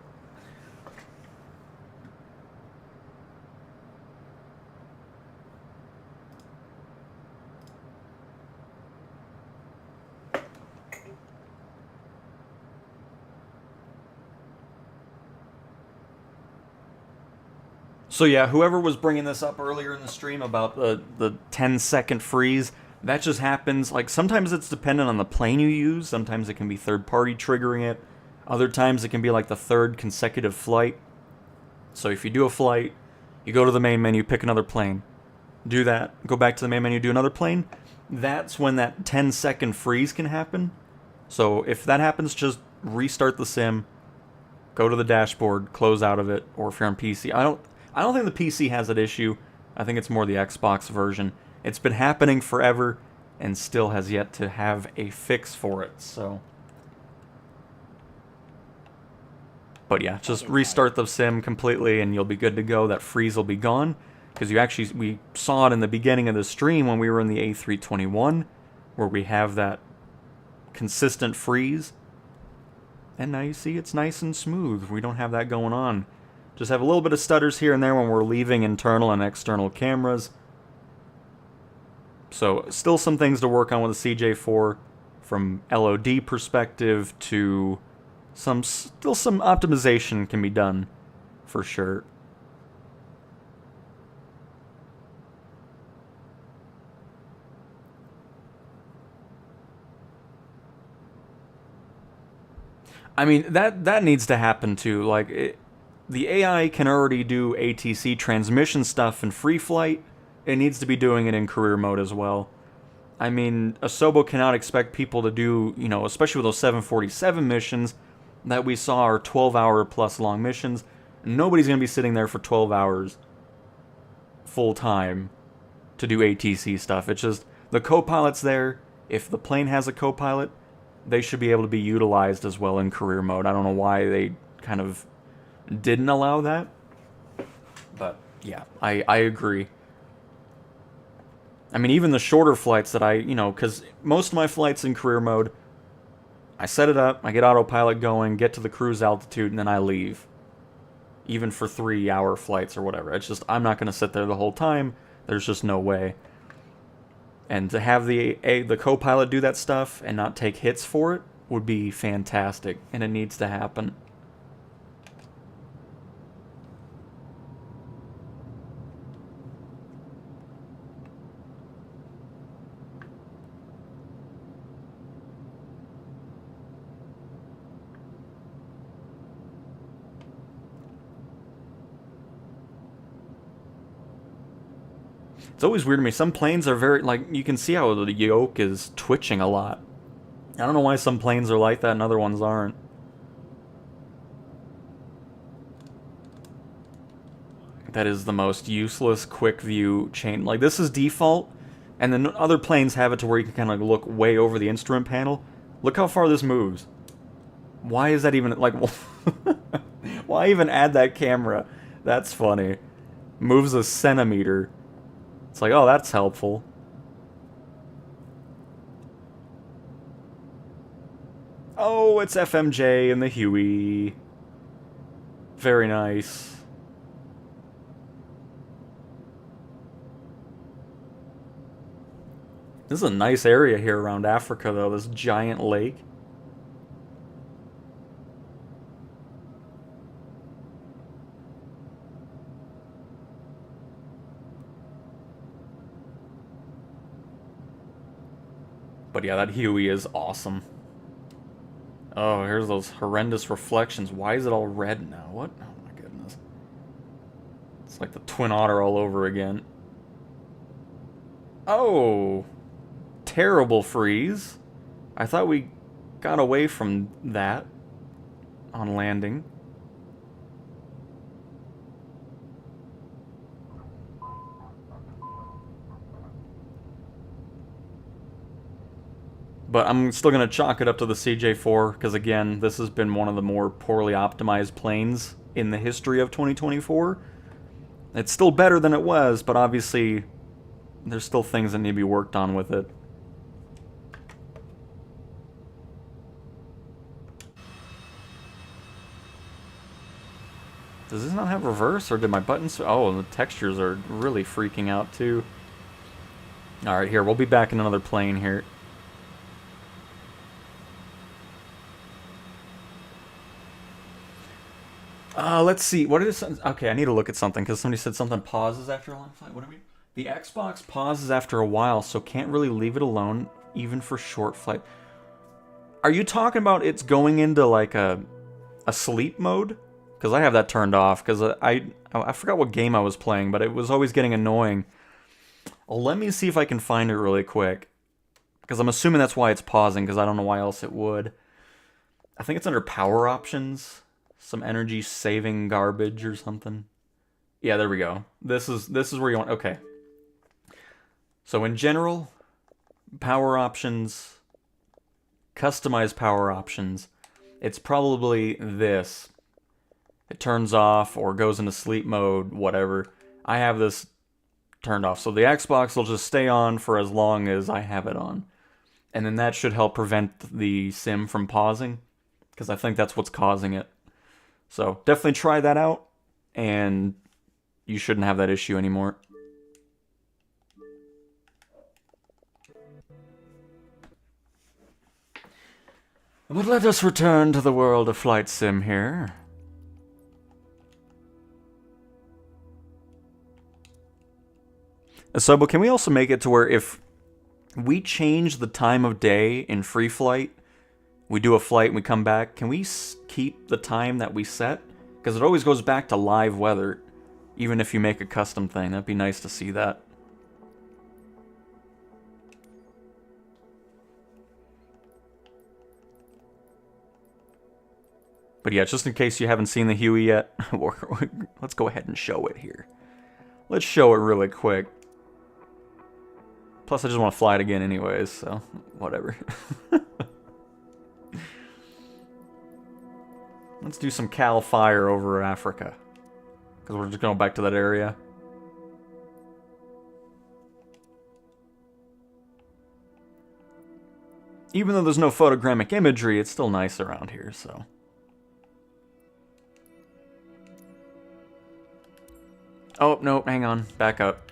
So yeah, whoever was bringing this up earlier in the stream about the 10-second freeze, that just happens. Like, sometimes it's dependent on the plane you use. Sometimes it can be third-party triggering it. Other times it can be like the third consecutive flight. So if you do a flight, you go to the main menu, pick another plane. Do that, go back to the main menu, do another plane. That's when that 10-second freeze can happen. So if that happens, just restart the sim, go to the dashboard, close out of it, or if you're on PC. I don't think the PC has that issue. I think it's more the Xbox version. It's been happening forever and still has yet to have a fix for it, so. But yeah, just restart the sim completely and you'll be good to go. That freeze will be gone. Because we saw it in the beginning of the stream when we were in the A321, where we have that consistent freeze. And now you see it's nice and smooth. We don't have that going on. Just have a little bit of stutters here and there when we're leaving internal and external cameras. So, still some things to work on with the CJ4 from LOD perspective to still some optimization can be done for sure. I mean, that needs to happen too. Like, the AI can already do ATC transmission stuff in free flight. It needs to be doing it in career mode as well. I mean, Asobo cannot expect people to do, especially with those 747 missions that we saw are 12-hour plus long missions. Nobody's going to be sitting there for 12 hours full time to do ATC stuff. It's just, the co-pilot's there. If the plane has a co-pilot, they should be able to be utilized as well in career mode. I don't know why they kind of didn't allow that. But yeah, I agree. I mean, even the shorter flights that because most of my flights in career mode, I set it up, I get autopilot going, get to the cruise altitude, and then I leave. Even for 3-hour flights or whatever. It's just, I'm not going to sit there the whole time. There's just no way. And to have the co-pilot do that stuff and not take hits for it would be fantastic. And it needs to happen. It's always weird to me. Some planes are very, like, you can see how the yoke is twitching a lot. I don't know why some planes are like that and other ones aren't. That is the most useless quick view chain. Like, this is default, and then other planes have it to where you can kind of look way over the instrument panel. Look how far this moves. Why is that even, like, why even add that camera? That's funny. Moves a centimeter. It's like, oh, that's helpful. Oh, it's FMJ and the Huey. Very nice. This is a nice area here around Africa, though. This giant lake. But yeah, that Huey is awesome. Oh, here's those horrendous reflections. Why is it all red now? What? Oh my goodness. It's like the Twin Otter all over again. Oh! Terrible freeze. I thought we got away from that on landing. But I'm still going to chalk it up to the CJ4, because again, this has been one of the more poorly optimized planes in the history of 2024. It's still better than it was, but obviously there's still things that need to be worked on with it. Does this not have reverse, or did my buttons... Oh, the textures are really freaking out too. Alright, here, we'll be back in another plane here. Let's see. What is it? Okay, I need to look at something because somebody said something pauses after a long flight. What do I mean? The Xbox pauses after a while, so can't really leave it alone even for short flight. Are you talking about it's going into like a sleep mode? Because I have that turned off because I forgot what game I was playing, but it was always getting annoying. Let me see if I can find it really quick. Because I'm assuming that's why it's pausing, because I don't know why else it would. I think it's under power options. Some energy saving garbage or something. Yeah, there we go. This is where you want... Okay. So in general, power options, customize power options. It's probably this. It turns off or goes into sleep mode, whatever. I have this turned off. So the Xbox will just stay on for as long as I have it on. And then that should help prevent the sim from pausing, because I think that's what's causing it. So definitely try that out, and you shouldn't have that issue anymore. But let us return to the world of Flight Sim here. So, but can we also make it to where if we change the time of day in free flight, we do a flight and we come back, can we keep the time that we set? Because it always goes back to live weather, even if you make a custom thing. That'd be nice to see that. But yeah, just in case you haven't seen the Huey yet, let's go ahead and show it here. Let's show it really quick. Plus, I just want to fly it again anyways, so whatever. Let's do some Cal Fire over Africa. Because we're just going back to that area. Even though there's no photogrammic imagery, it's still nice around here, so. Oh, no, hang on. Back up.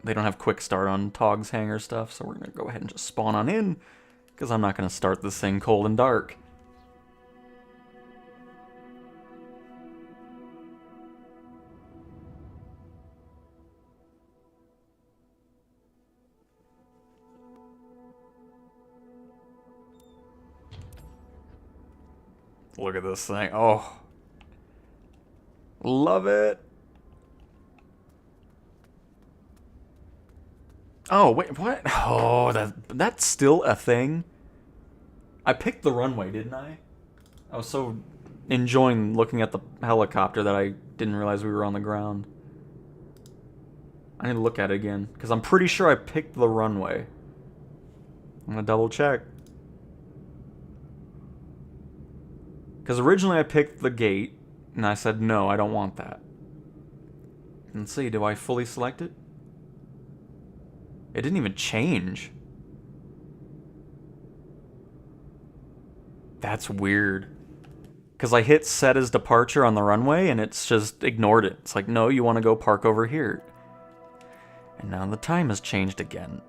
They don't have quick start on Togg's hangar stuff, so we're going to go ahead and just spawn on in, because I'm not going to start this thing cold and dark. Look at this thing. Oh. Love it. Oh, wait, what? Oh, that's still a thing? I picked the runway, didn't I? I was so enjoying looking at the helicopter that I didn't realize we were on the ground. I need to look at it again, because I'm pretty sure I picked the runway. I'm going to double check. Because originally I picked the gate, and I said, no, I don't want that. Let's see, do I fully select it? It didn't even change. That's weird. Because I hit set as departure on the runway, and it's just ignored it. It's like, no, you want to go park over here. And now the time has changed again.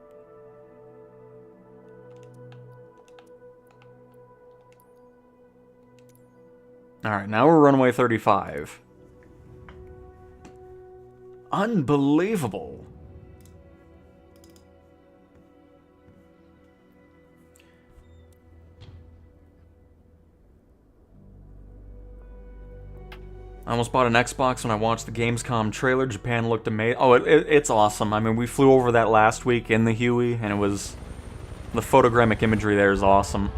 Alright, now we're runway 35. Unbelievable. I almost bought an Xbox when I watched the Gamescom trailer. Japan looked amazing. Oh, it's awesome. I mean, we flew over that last week in the Huey, and it was... The photogrammic imagery there is awesome.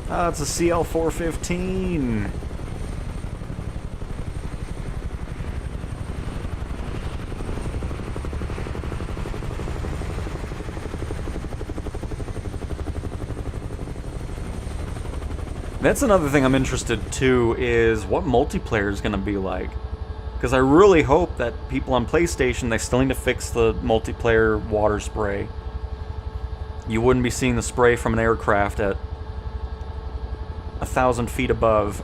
Oh, it's a CL-415. That's another thing I'm interested too, is what multiplayer is going to be like. Because I really hope that people on PlayStation, they still need to fix the multiplayer water spray. You wouldn't be seeing the spray from an aircraft at 1,000 feet above.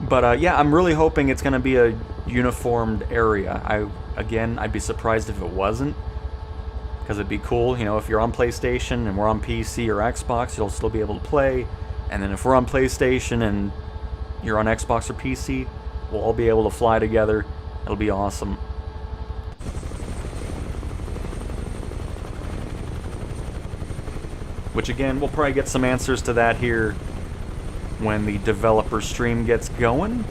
But yeah, I'm really hoping it's going to be a uniformed area. I'd be surprised if it wasn't. Because it'd be cool, you know, if you're on PlayStation and we're on PC or Xbox, you'll still be able to play. And then if we're on PlayStation and you're on Xbox or PC, we'll all be able to fly together. It'll be awesome. Which again, we'll probably get some answers to that here when the developer stream gets going.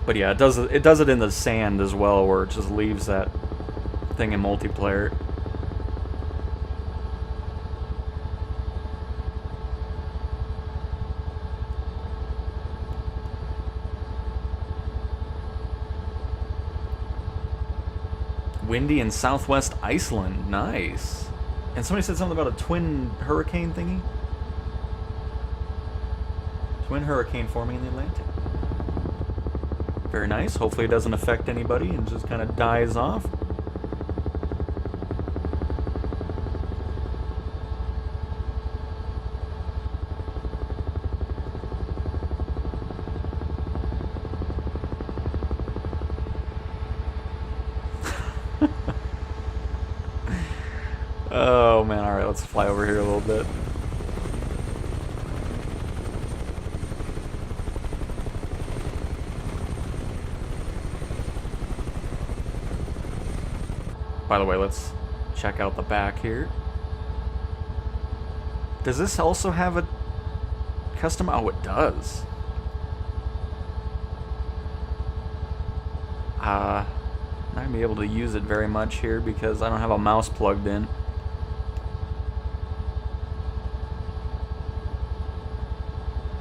But yeah, it does it in the sand as well, where it just leaves that thing in multiplayer. Windy in southwest Iceland. Nice. And somebody said something about a twin hurricane thingy? Twin hurricane forming in the Atlantic. Very nice. Hopefully it doesn't affect anybody and just kind of dies off. Oh man, alright, let's fly over here a little bit. By the way, let's check out the back here. Does this also have a custom? Oh, it does. Not gonna be able to use it very much here because I don't have a mouse plugged in.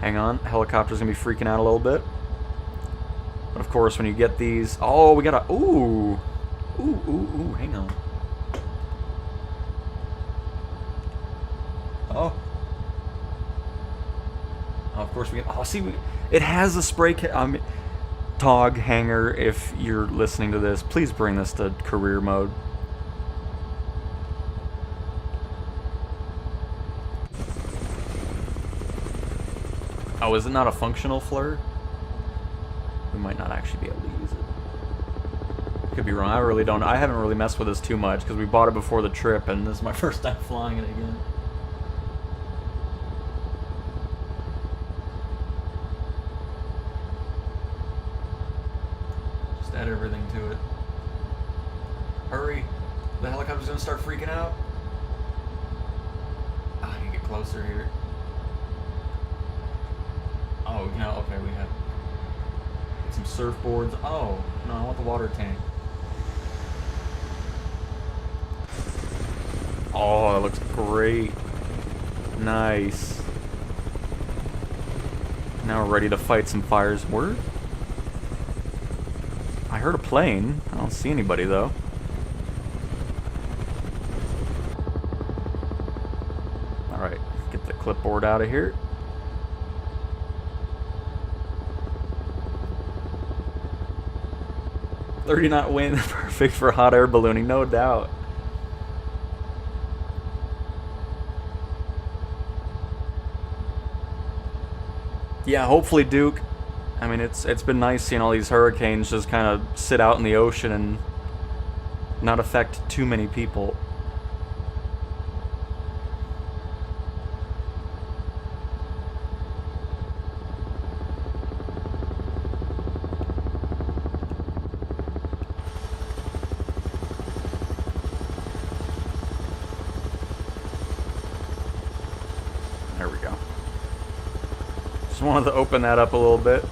Hang on, helicopter's gonna be freaking out a little bit. But of course, when you get these, oh, we gotta, ooh, hang on. Oh, of course we get, oh, see, it has a spray Tog hanger. If you're listening to this, please bring this to career mode. Oh, is it not a functional flare? We might not actually be able to use it. Could be wrong. I really don't. I haven't really messed with this too much because we bought it before the trip, and this is my first time flying it again. Just add everything to it. Hurry! The helicopter's gonna start freaking out. I need to get closer here. Oh, you know, okay, we have some surfboards. Oh, no, I want the water tank. Oh, that looks great. Nice. Now we're ready to fight some fires. Where? I heard a plane. I don't see anybody, though. Alright, get the clipboard out of here. 30-knot wind, perfect for hot air ballooning, no doubt. Yeah, hopefully, Duke. I mean, it's been nice seeing all these hurricanes just kind of sit out in the ocean and not affect too many people. There we go. Just wanted to open that up a little bit.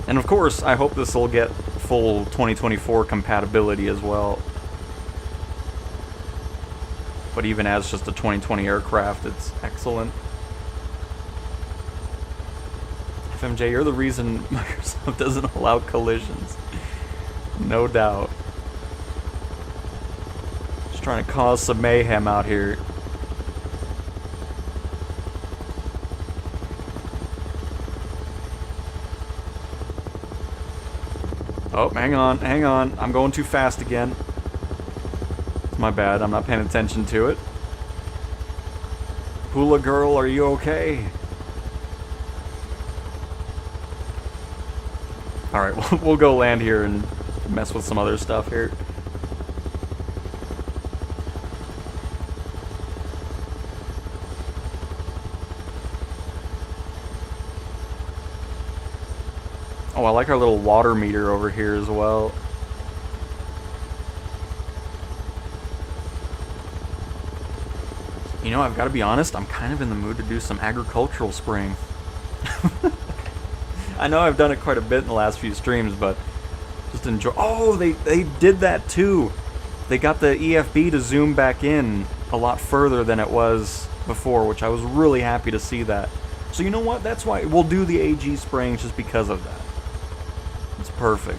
And of course, I hope this will get full 2024 compatibility as well. But even as just a 2020 aircraft, it's excellent. FMJ, you're the reason Microsoft doesn't allow collisions. No doubt. Just trying to cause some mayhem out here. Oh, hang on, hang on. I'm going too fast again. It's my bad, I'm not paying attention to it. Hula girl, are you okay? Alright, we'll go land here and mess with some other stuff here. Oh, I like our little water meter over here as well. You know, I've got to be honest, I'm kind of in the mood to do some agricultural spraying. I know I've done it quite a bit in the last few streams, but just enjoy. Oh, they did that too. They got the EFB to zoom back in a lot further than it was before, which I was really happy to see that. So you know what? That's why we'll do the AG spraying, just because of that. It's perfect.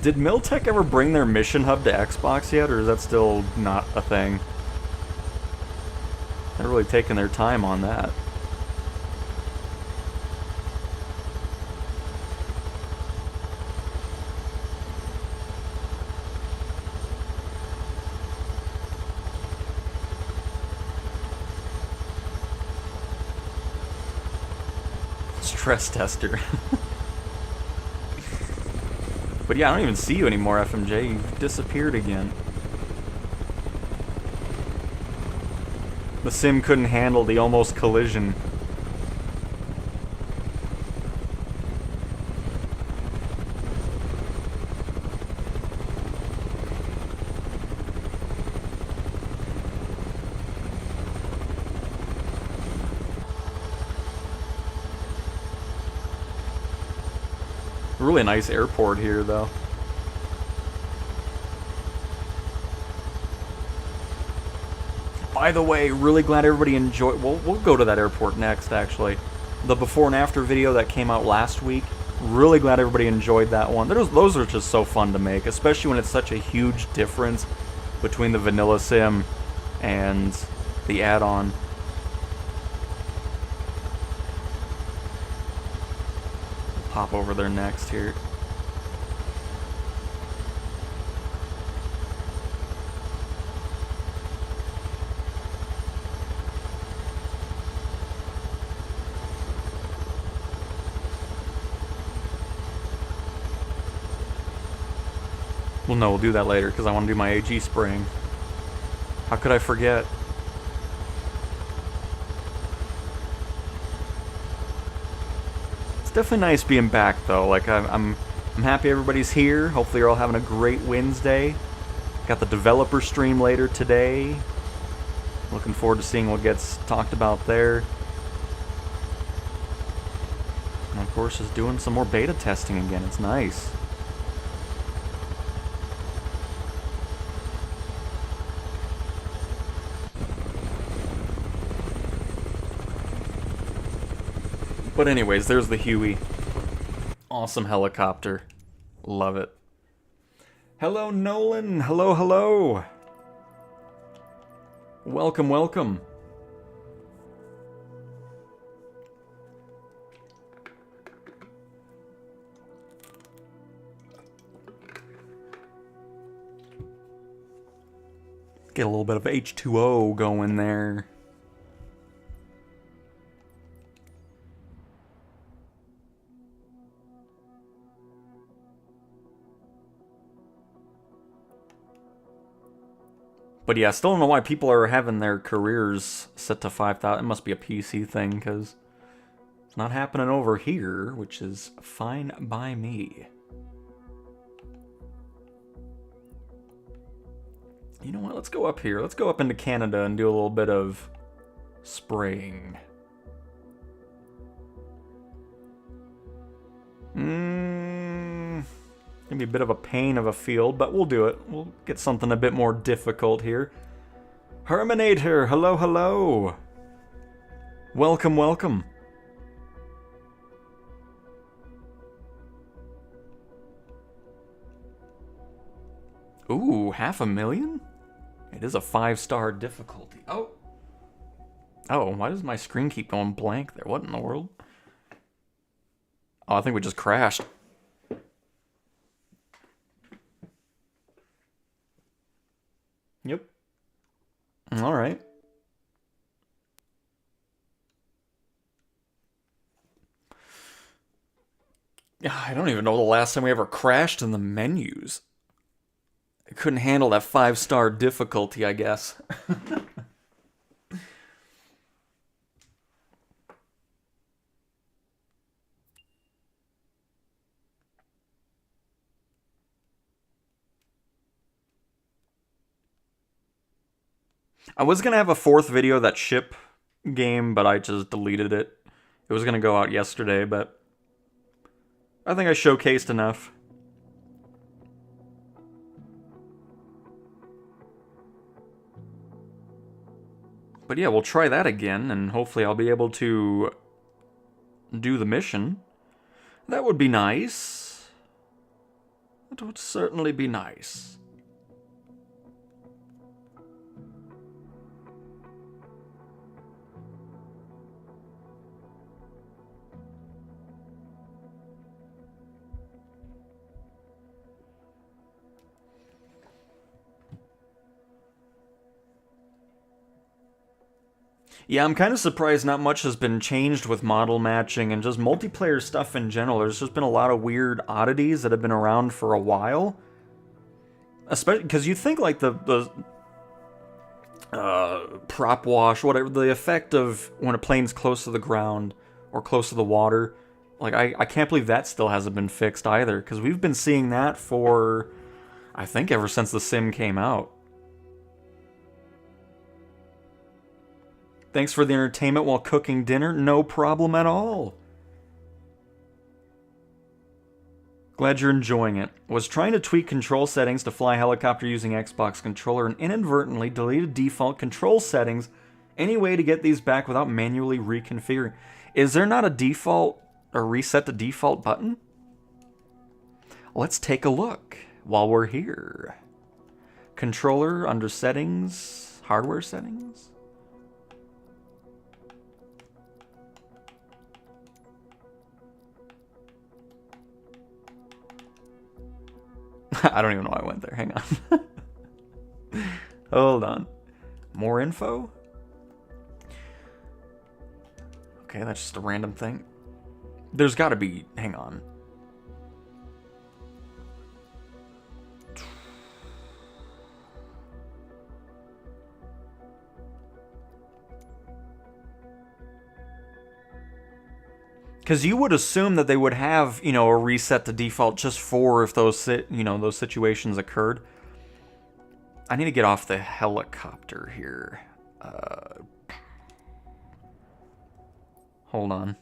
Did Miltech ever bring their mission hub to Xbox yet, or is that still not a thing? They're really taking their time on that. Stress tester. But yeah, I don't even see you anymore, FMJ. You've disappeared again. The sim couldn't handle the almost collision. Really nice airport here, though. By the way, really glad everybody enjoyed... We'll go to that airport next, actually. The before and after video that came out last week. Really glad everybody enjoyed that one. Those are just so fun to make, especially when it's such a huge difference between the vanilla sim and the add-on. Pop over there next here. Well, no, we'll do that later because I want to do my AG spraying. How could I forget? It's definitely nice being back, though. Like, I'm happy everybody's here. Hopefully you're all having a great Wednesday. Got the developer stream later today. Looking forward to seeing what gets talked about there. And of course, just doing some more beta testing again. It's nice. But anyways, there's the Huey. Awesome helicopter. Love it. Hello, Nolan. Hello, hello. Welcome, welcome. Get a little bit of H2O going there. But yeah, still don't know why people are having their careers set to 5,000. It must be a PC thing, because it's not happening over here, which is fine by me. You know what? Let's go up here. Let's go up into Canada and do a little bit of spraying. Gonna be a bit of a pain of a field, but we'll do it. We'll get something a bit more difficult here. Herminator, hello, hello. Welcome, welcome. Ooh, 500,000? It is a 5-star difficulty. Oh, why does my screen keep going blank there? What in the world? Oh, I think we just crashed. Yep. All right. Yeah, I don't even know the last time we ever crashed in the menus. I couldn't handle that 5-star difficulty, I guess. I was going to have a 4th video, that ship game, but I just deleted it. It was going to go out yesterday, but I think I showcased enough. But yeah, we'll try that again, and hopefully I'll be able to do the mission. That would be nice. That would certainly be nice. Yeah, I'm kind of surprised not much has been changed with model matching and just multiplayer stuff in general. There's just been a lot of weird oddities that have been around for a while. Especially because you think like the prop wash, whatever, the effect of when a plane's close to the ground or close to the water. Like, I can't believe that still hasn't been fixed either, because we've been seeing that for, I think, ever since the sim came out. Thanks for the entertainment while cooking dinner. No problem at all. Glad you're enjoying it. Was trying to tweak control settings to fly helicopter using Xbox controller and inadvertently deleted default control settings. Any way to get these back without manually reconfiguring? Is there not a default or reset to default button? Let's take a look while we're here. Controller under settings, hardware settings. I don't even know why I went there. Hang on. Hold on. More info? Okay, that's just a random thing. There's gotta be... Hang on. Because you would assume that they would have, you know, a reset to default just for if those, those situations occurred. I need to get off the helicopter here. Hold on.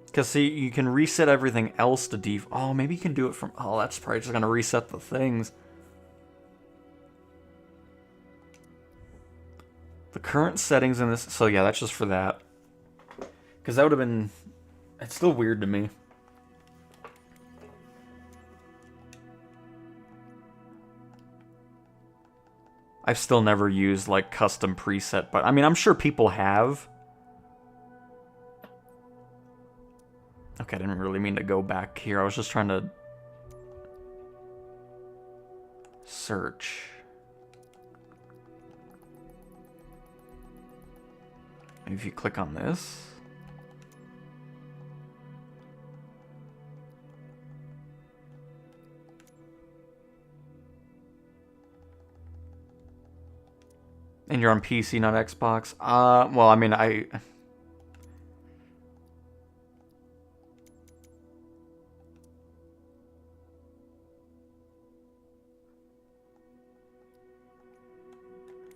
Because, see, you can reset everything else to default. Oh, maybe you can do it from... Oh, that's probably just going to reset the things. The current settings in this... So, yeah, that's just for that. Because that would have been... It's still weird to me. I've still never used, like, custom preset. But, I mean, I'm sure people have. Okay, I didn't really mean to go back here. I was just trying to search. Maybe if you click on this. And you're on PC, not Xbox? Well, I mean,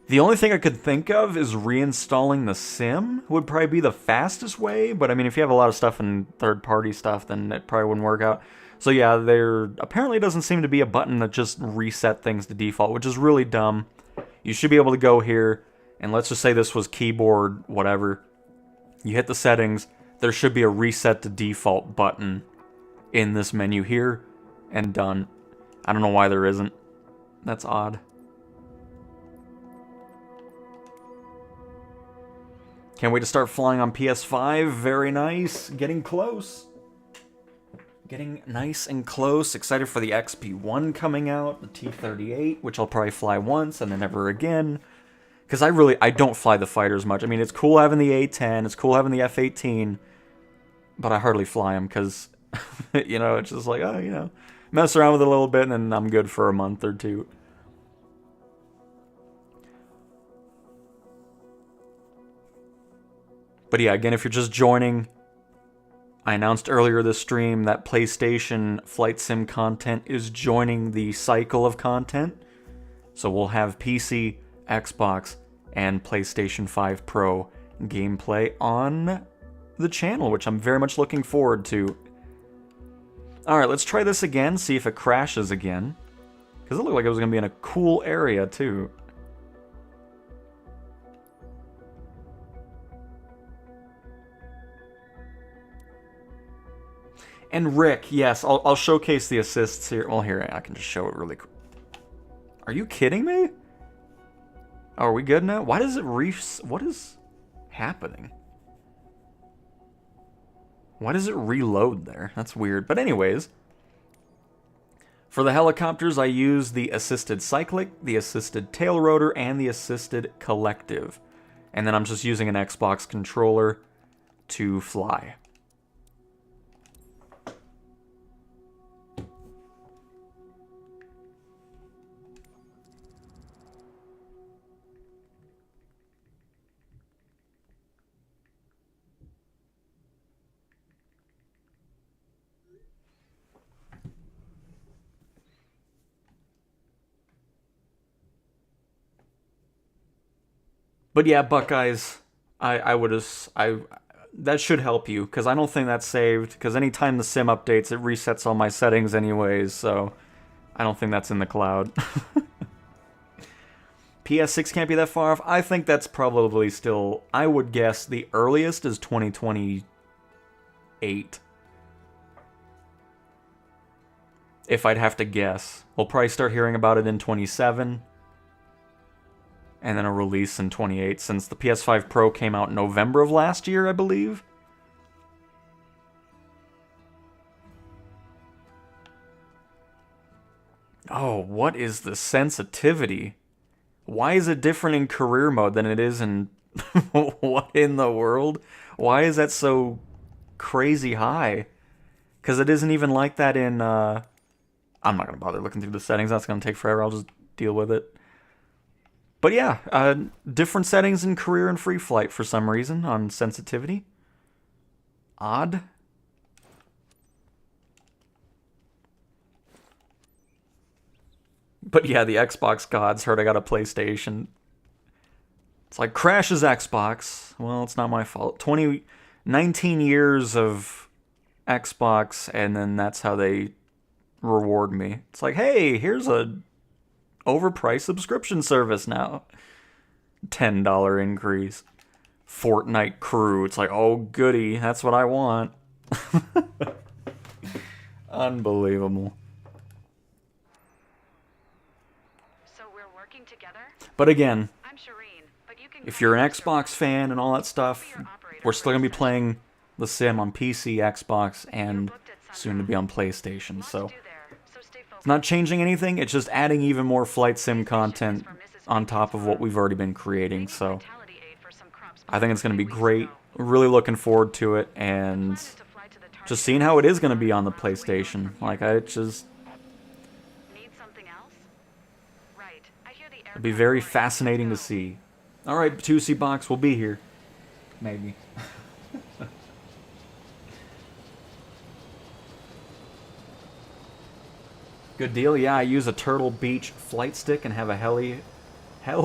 the only thing I could think of is reinstalling the sim would probably be the fastest way, but I mean, if you have a lot of stuff and third-party stuff, then it probably wouldn't work out. So yeah, there apparently doesn't seem to be a button that just reset things to default, which is really dumb. You should be able to go here, and let's just say this was keyboard, whatever. You hit the settings, there should be a reset to default button in this menu here, and done. I don't know why there isn't. That's odd. Can't wait to start flying on PS5. Very nice. Getting close. Getting nice and close. Excited for the XP1 coming out. The T-38, which I'll probably fly once and then never again. Because I don't fly the fighters much. I mean, it's cool having the A-10. It's cool having the F-18. But I hardly fly them because, you know, it's just like, oh, you know, mess around with it a little bit and then I'm good for a month or two. But yeah, again, if you're just joining, I announced earlier this stream that PlayStation Flight Sim content is joining the cycle of content. So we'll have PC, Xbox, and PlayStation 5 Pro gameplay on the channel, which I'm very much looking forward to. Alright, let's try this again, see if it crashes again. Because it looked like it was going to be in a cool area, too. And Rick, yes, I'll showcase the assists here. Well, here, I can just show it really quick. Are you kidding me? Oh, are we good now? Why does it what is happening? Why does it reload there? That's weird. But anyways, for the helicopters, I use the assisted cyclic, the assisted tail rotor, and the assisted collective. and then I'm just using an Xbox controller to fly. But yeah, Buckeyes, that should help you, because I don't think that's saved, because anytime the sim updates, it resets all my settings anyways, so I don't think that's in the cloud. PS6 can't be that far off. I think that's probably still, I would guess, the earliest is 2028. If I'd have to guess. We'll probably start hearing about it in 27. And then a release in 28, since the PS5 Pro came out in November of last year, I believe. Oh, what is the sensitivity? Why is it different in career mode than it is in... What in the world? Why is that so crazy high? Because it isn't even like that in... I'm not going to bother looking through the settings. That's going to take forever. I'll just deal with it. But yeah, different settings in career and free flight for some reason on sensitivity. Odd. But yeah, the Xbox gods heard I got a PlayStation. It's like, crashes Xbox. Well, it's not my fault. 19 years of Xbox, and then that's how they reward me. It's like, hey, here's a overpriced subscription service now. $10 increase. Fortnite crew. It's like, oh goody, that's what I want. Unbelievable. So we're working together? But again, I'm Shireen, but you can if call you're me an Mr. Xbox fan and all that stuff, we're still going to be playing The Sim on PC, Xbox, and soon to be on PlayStation, so it's not changing anything, it's just adding even more flight sim content on top of what we've already been creating, so I think it's going to be great. Really looking forward to it, and just seeing how it is going to be on the PlayStation. Like, it'd be very fascinating to see. Alright, 2C Box, we'll be here. Maybe. Good deal. Yeah, I use a Turtle Beach flight stick and have a hell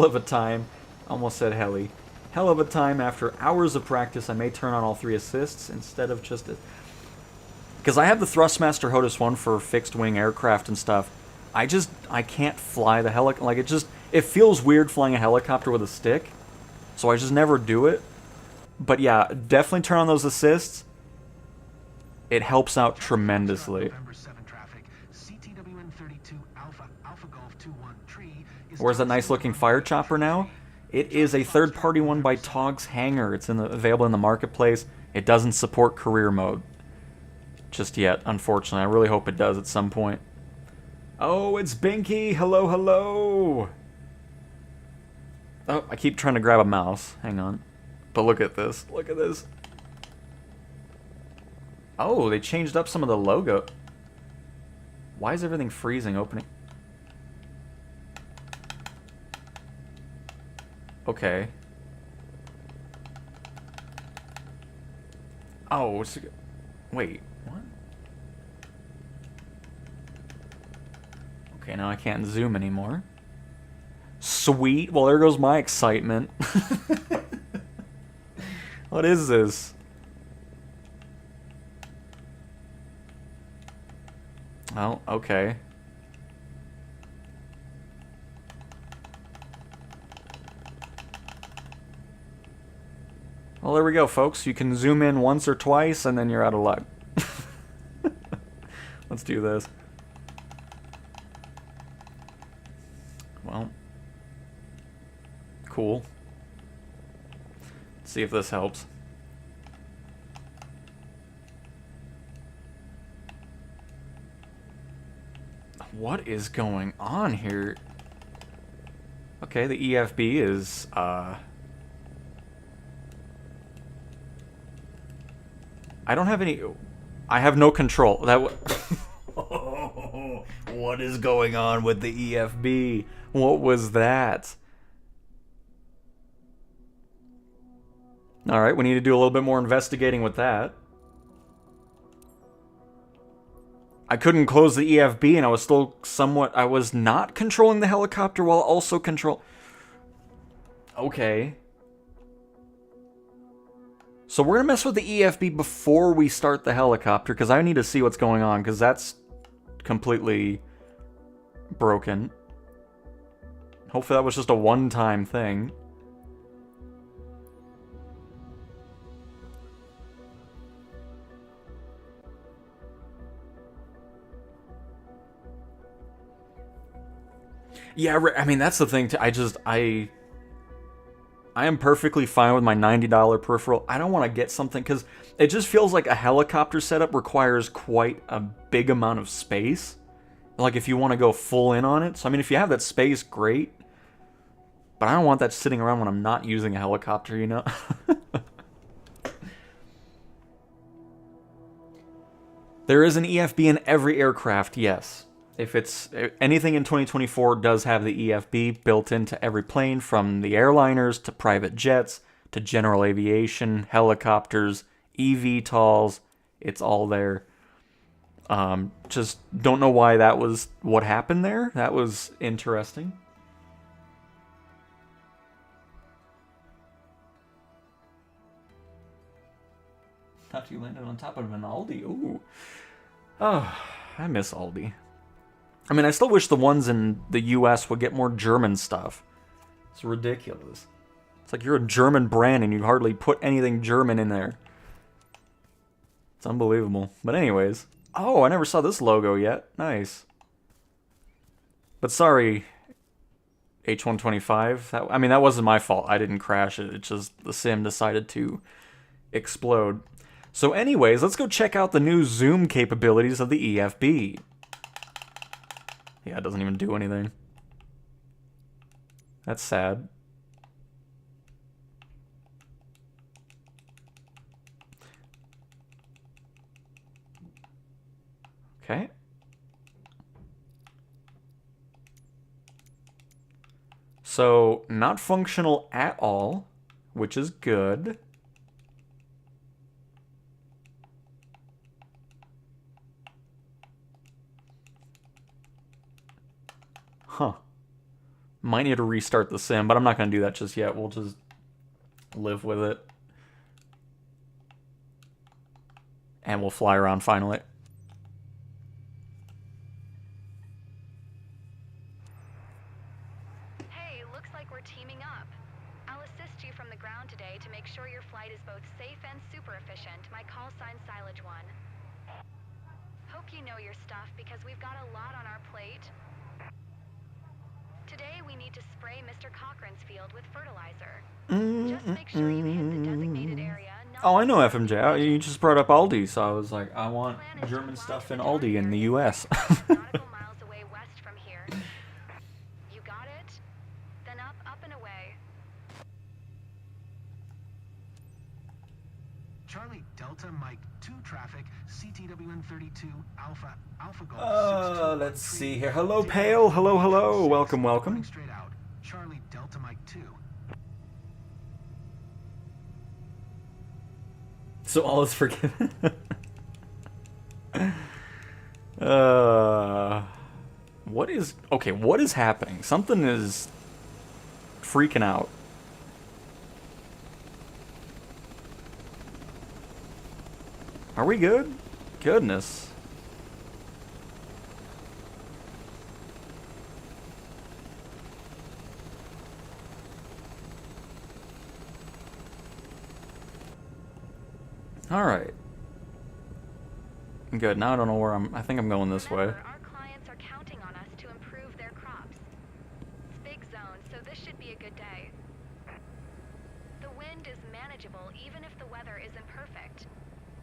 of a time. Almost said heli. Hell of a time. After hours of practice, I may turn on all 3 assists instead of just... Because I have the Thrustmaster HOTUS 1 for fixed-wing aircraft and stuff. I can't fly the helicopter. Like, it feels weird flying a helicopter with a stick. So I just never do it. But yeah, definitely turn on those assists. It helps out tremendously. Where's that nice looking fire chopper now? It is a third-party one by Tog's Hangar. It's available in the marketplace. It doesn't support career mode just yet, unfortunately. I really hope it does at some point. Oh, it's Binky! Hello, hello! Oh, I keep trying to grab a mouse. Hang on. But look at this. Look at this. Oh, they changed up some of the logo. Why is everything freezing opening? Okay. Oh, wait, what? Okay, now I can't zoom anymore. Sweet, well there goes my excitement. What is this? Oh, okay. Well, there we go, folks. You can zoom in once or twice, and then you're out of luck. Let's do this. Well. Cool. Let's see if this helps. What is going on here? Okay, the EFB is, I don't have any... I have no control. That what is going on with the EFB? What was that? Alright, we need to do a little bit more investigating with that. I couldn't close the EFB and I was still somewhat... I was not controlling the helicopter while also Okay. So we're gonna mess with the EFB before we start the helicopter, because I need to see what's going on, because that's completely broken. Hopefully that was just a one-time thing. Yeah, I mean, that's the thing. I am perfectly fine with my $90 peripheral. I don't want to get something, because it just feels like a helicopter setup requires quite a big amount of space. Like, if you want to go full in on it. So, I mean, if you have that space, great. But I don't want that sitting around when I'm not using a helicopter, you know? There is an EFB in every aircraft, yes. If it's anything in 2024 does have the EFB built into every plane, from the airliners to private jets to general aviation, helicopters, eVTOLs, it's all there. Just don't know why that was what happened there. That was interesting. Thought you landed on top of an Aldi. Ooh. Oh, I miss Aldi. I mean, I still wish the ones in the US would get more German stuff. It's ridiculous. It's like you're a German brand and you hardly put anything German in there. It's unbelievable. But anyways. Oh, I never saw this logo yet. Nice. But sorry, H125. I mean, that wasn't my fault. I didn't crash it. It's just the sim decided to explode. So anyways, let's go check out the new zoom capabilities of the EFB. Yeah, it doesn't even do anything. That's sad. Okay. So, not functional at all, which is good. Huh. Might need to restart the sim, but I'm not going to do that just yet. We'll just live with it. And we'll fly around finally. Hey, looks like we're teaming up. I'll assist you from the ground today to make sure your flight is both safe and super efficient. My call sign Silage 1. Hope you know your stuff, because we've got a lot on our plate. Today we need to spray Mr. Cochran's field with fertilizer. Just make sure you hit the designated area. Oh, I know FMJ. You just brought up Aldi, so I was like, I want German stuff in Aldi in the US. Miles away west from here. You got it? Then up and away. Charlie Delta Mike 2 traffic, CTWN 32 Alpha Golf. Let's see here. Hello, Pale. Hello. Welcome. Straight out. Charlie Delta Mike 2. So all is forgiven. What is happening? Something is freaking out. Are we good? Goodness. All right. Good. Now I don't know where I think I'm going this way. Remember, our clients are counting on us to improve their crops. It's big zone, so this should be a good day. The wind is manageable even if the weather isn't perfect.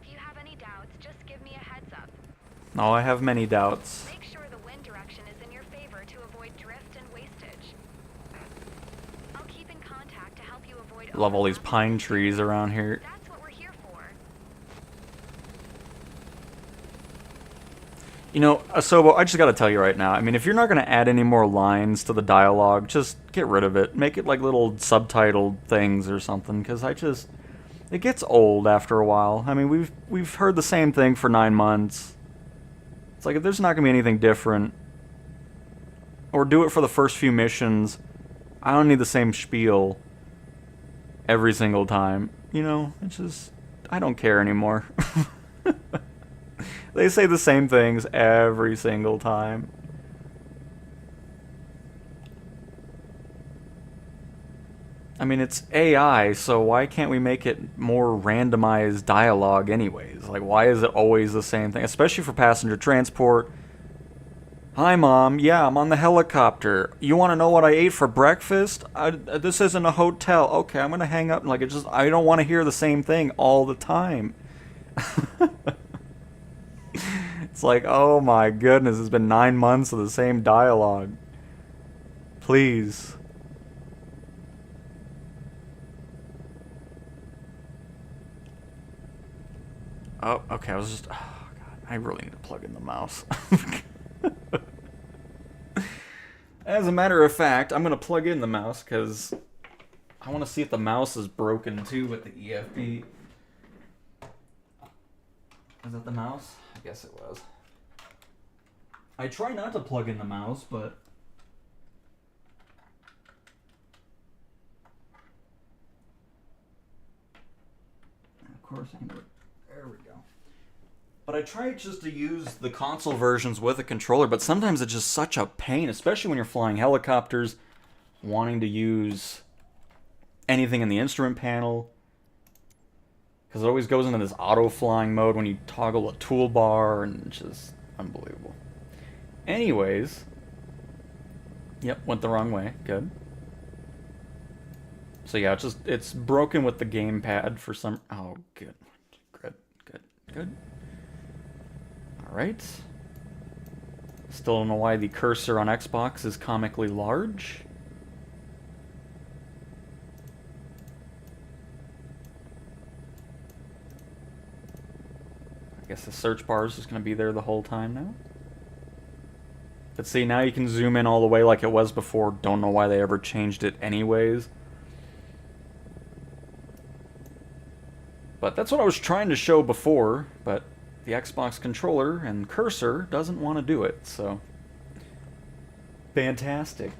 If you have any doubts, just give me a heads up. Oh, I have many doubts. Make sure the wind direction is in your favor to avoid drift and wastage. I'll keep in contact to help you avoid... Love all these pine trees around here. That's what we're here for. You know, Asobo, I just gotta tell you right now. I mean, if you're not gonna add any more lines to the dialogue, just get rid of it. Make it like little subtitled things or something, because it gets old after a while. I mean, we've heard the same thing for 9 months. It's like if there's not gonna be anything different, or do it for the first few missions. I don't need the same spiel every single time. You know, it's just I don't care anymore. They say the same things every single time. I mean, it's AI, so why can't we make it more randomized dialogue anyways? Like, why is it always the same thing? Especially for passenger transport. Hi, Mom. Yeah, I'm on the helicopter. You want to know what I ate for breakfast? This isn't a hotel. Okay, I'm going to hang up. Like, I don't want to hear the same thing all the time. It's like, oh my goodness, it's been 9 months of the same dialogue. Please. Oh, okay, oh God, I really need to plug in the mouse. As a matter of fact, I'm going to plug in the mouse because I want to see if the mouse is broken too with the EFB. Is that the mouse? I guess it was. I try not to plug in the mouse, but of course I can do it. There we go. But I try just to use the console versions with a controller, but sometimes it's just such a pain, especially when you're flying helicopters, wanting to use anything in the instrument panel. Because it always goes into this auto-flying mode when you toggle a toolbar, and it's just unbelievable. Anyways. Yep, went the wrong way. Good. So yeah, it's broken with the gamepad for some... Oh, good. Good. Alright. Still don't know why the cursor on Xbox is comically large. I guess the search bar is just going to be there the whole time now. But see, now you can zoom in all the way like it was before. Don't know why they ever changed it anyways. But that's what I was trying to show before, but the Xbox controller and cursor doesn't want to do it, so... Fantastic.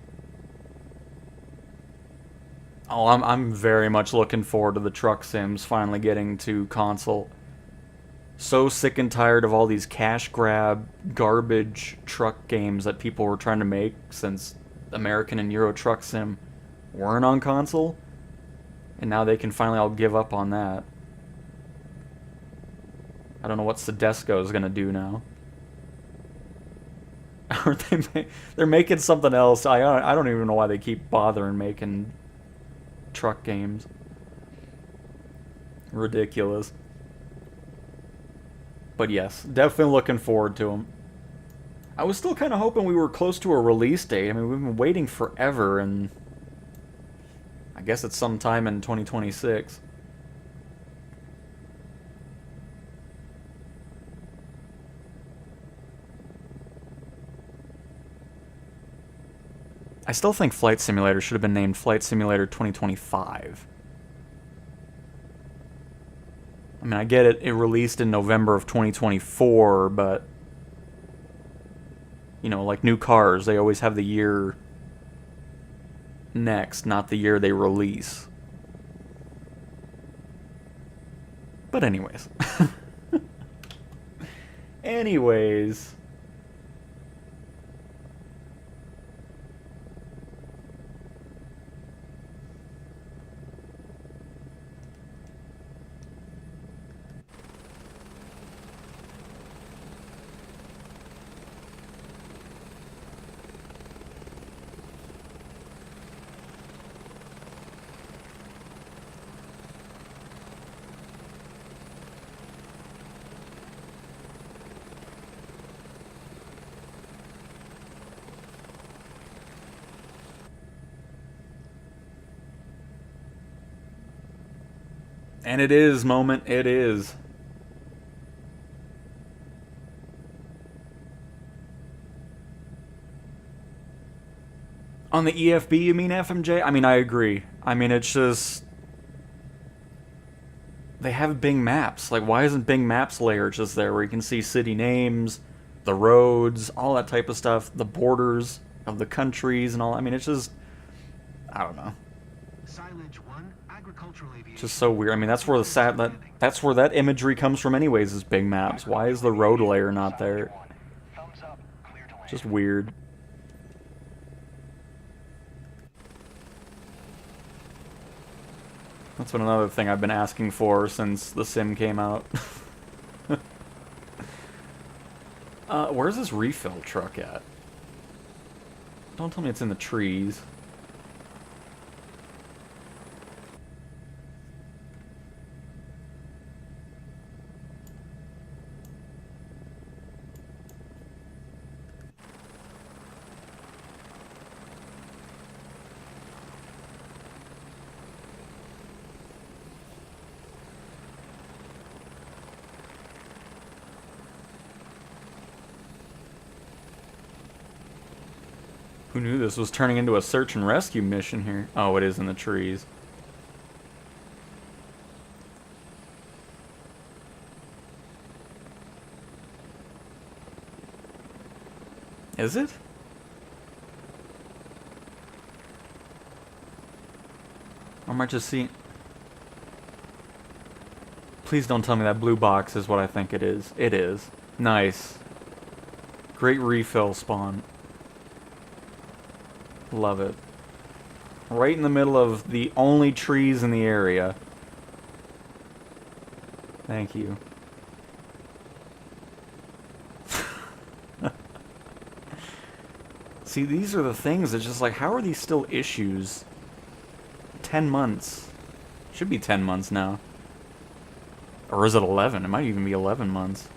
Oh, I'm very much looking forward to the truck sims finally getting to console. So sick and tired of all these cash grab, garbage truck games that people were trying to make since American and Euro Truck Sim weren't on console. And now they can finally all give up on that. I don't know what Sedesco is going to do now. They're making something else. I don't even know why they keep bothering making truck games. Ridiculous. But yes, definitely looking forward to them. I was still kind of hoping we were close to a release date. I mean, we've been waiting forever, and I guess it's sometime in 2026. I still think Flight Simulator should have been named Flight Simulator 2025. I mean, I get it, it released in November of 2024, but... You know, like new cars, they always have the year next, not the year they release. But anyways. Anyways... And it is, moment, it is. On the EFB, you mean, FMJ? I mean, I agree. I mean, it's just... They have Bing Maps. Like, why isn't Bing Maps layer just there where you can see city names, the roads, all that type of stuff, the borders of the countries and all. I mean, it's just... I don't know. Silage 1, agricultural aviation. Just so weird. I mean, that's where that's where that imagery comes from anyways, is Bing Maps. Why is the road layer not there? Thumbs up, clear to land. Just weird. That's been another thing I've been asking for since the sim came out. Where's this refill truck at? Don't tell me it's in the trees. Who knew this was turning into a search and rescue mission here? Oh, it is in the trees. Is it? Or am I just seeing... Please don't tell me that blue box is what I think it is. It is. Nice. Great refill spawn. Love it. Right in the middle of the only trees in the area. Thank you. See, these are the things that just like, how are these still issues? 10 months. Should be 10 months now. Or is it 11? It might even be 11 months.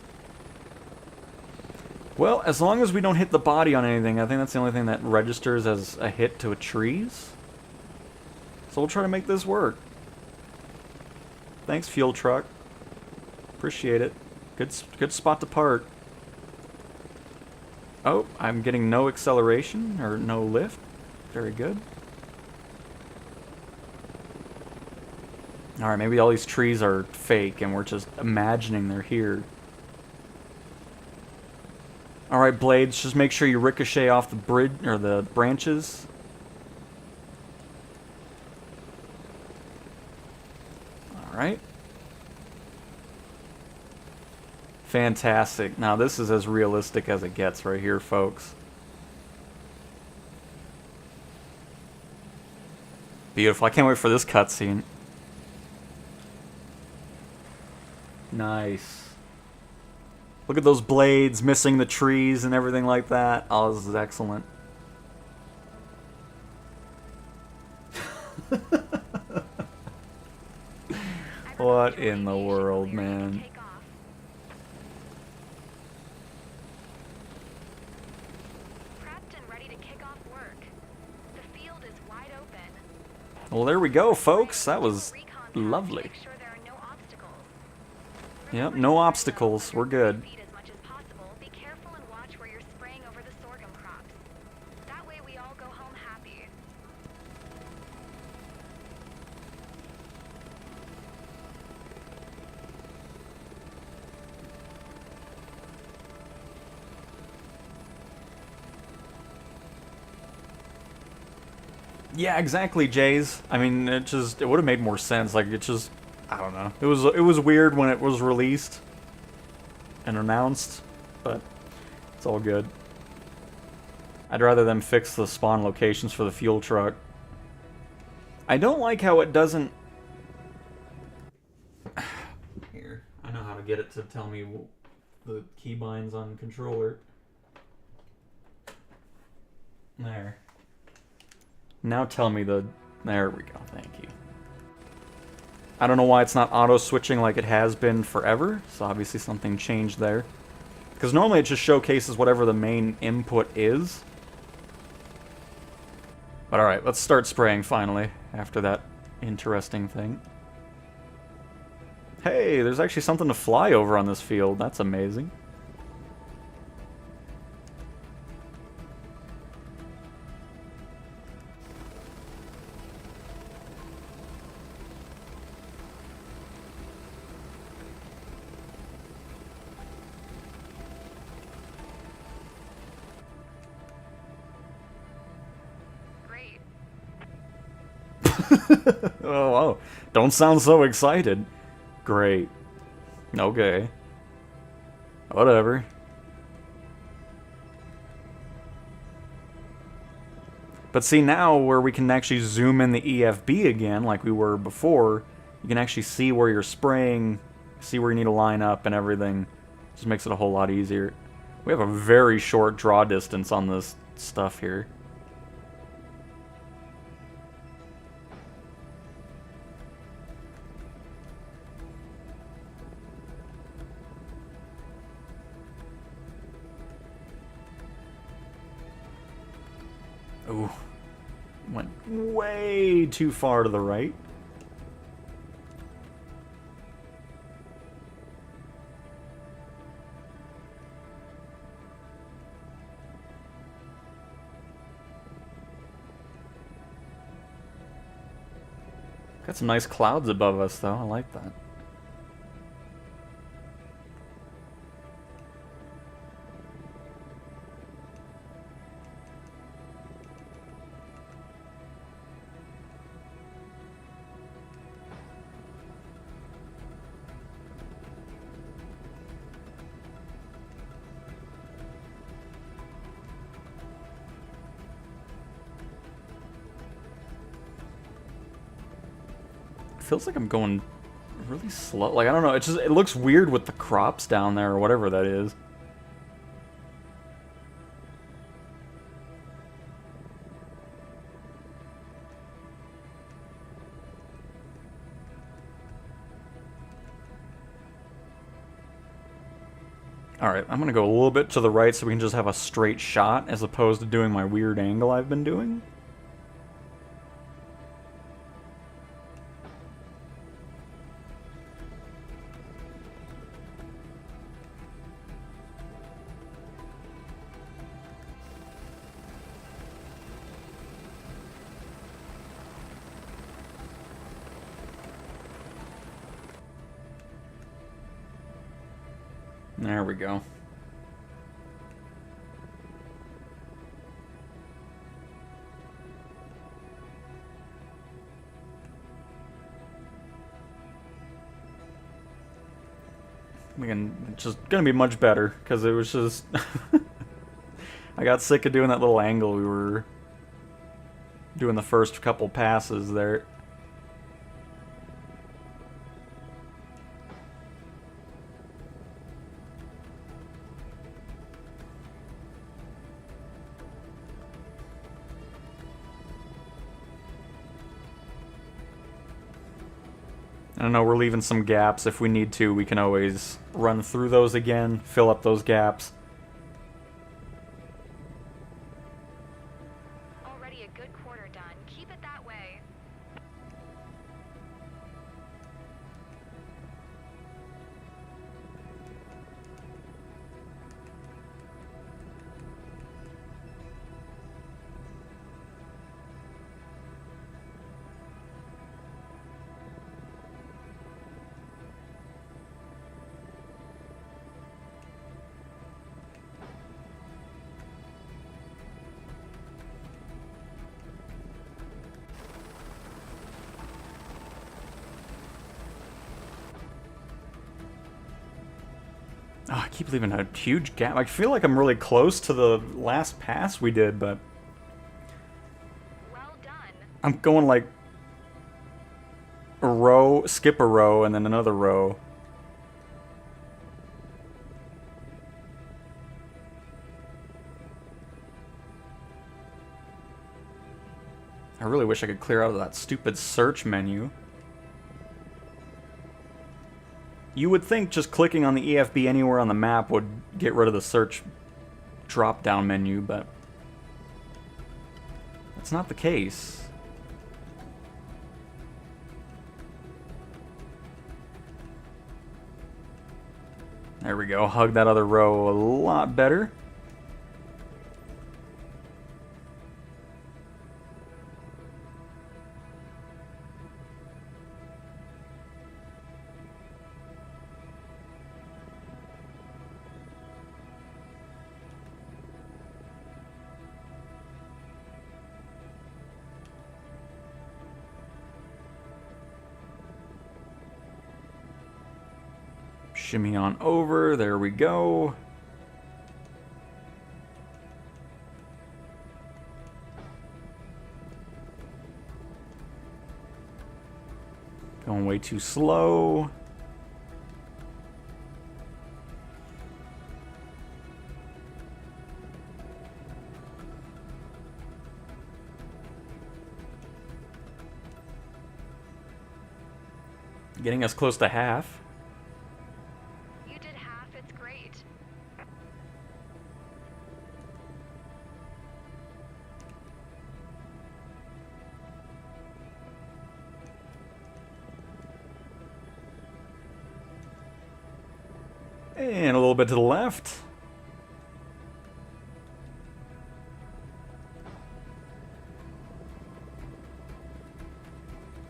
Well, as long as we don't hit the body on anything, I think that's the only thing that registers as a hit to a trees. So we'll try to make this work. Thanks, fuel truck. Appreciate it. Good spot to park. Oh, I'm getting no acceleration, or no lift. Very good. Alright, maybe all these trees are fake and we're just imagining they're here. Alright, Blades, just make sure you ricochet off the bridge, or the branches. Alright. Fantastic. Now this is as realistic as it gets right here, folks. Beautiful. I can't wait for this cutscene. Nice. Look at those blades missing the trees and everything like that. Oh, this is excellent. What in the world, man? Well, there we go, folks. That was lovely. Yep, no obstacles. We're good. Yeah, exactly, Jays. I mean, it would have made more sense. Like, it just, I don't know. It was weird when it was released and announced, but it's all good. I'd rather them fix the spawn locations for the fuel truck. I don't like how it doesn't... Here, I know how to get it to tell me the keybinds on controller. There. Now tell me the... There we go, thank you. I don't know why it's not auto-switching like it has been forever, so obviously something changed there. Because normally it just showcases whatever the main input is. But alright, let's start spraying finally, after that interesting thing. Hey, there's actually something to fly over on this field, that's amazing. Oh, wow. Don't sound so excited. Great. Okay. Whatever. But see, now where we can actually zoom in the EFB again, like we were before, you can actually see where you're spraying, see where you need to line up and everything. Just makes it a whole lot easier. We have a very short draw distance on this stuff here. Ooh. Went way too far to the right. Got some nice clouds above us, though. I like that. Feels like I'm going really slow. Like, I don't know. It looks weird with the crops down there or whatever that is. Alright, I'm gonna go a little bit to the right so we can just have a straight shot as opposed to doing my weird angle I've been doing. There we go. It's just gonna be much better because it was just I got sick of doing that little angle we were doing the first couple passes there. I don't know, we're leaving some gaps. If we need to, we can always run through those again, fill up those gaps. Already a good quarter done. Keep it that way. Oh, I keep leaving a huge gap. I feel like I'm really close to the last pass we did, but Well done. I'm going like a row, skip a row, and then another row. I really wish I could clear out of that stupid search menu. You would think just clicking on the EFB anywhere on the map would get rid of the search drop-down menu, but that's not the case. There we go. Hug that other row a lot better. Shimmy on over. There we go. Going way too slow. Getting us close to half. You did half, it's great. And a little bit to the left.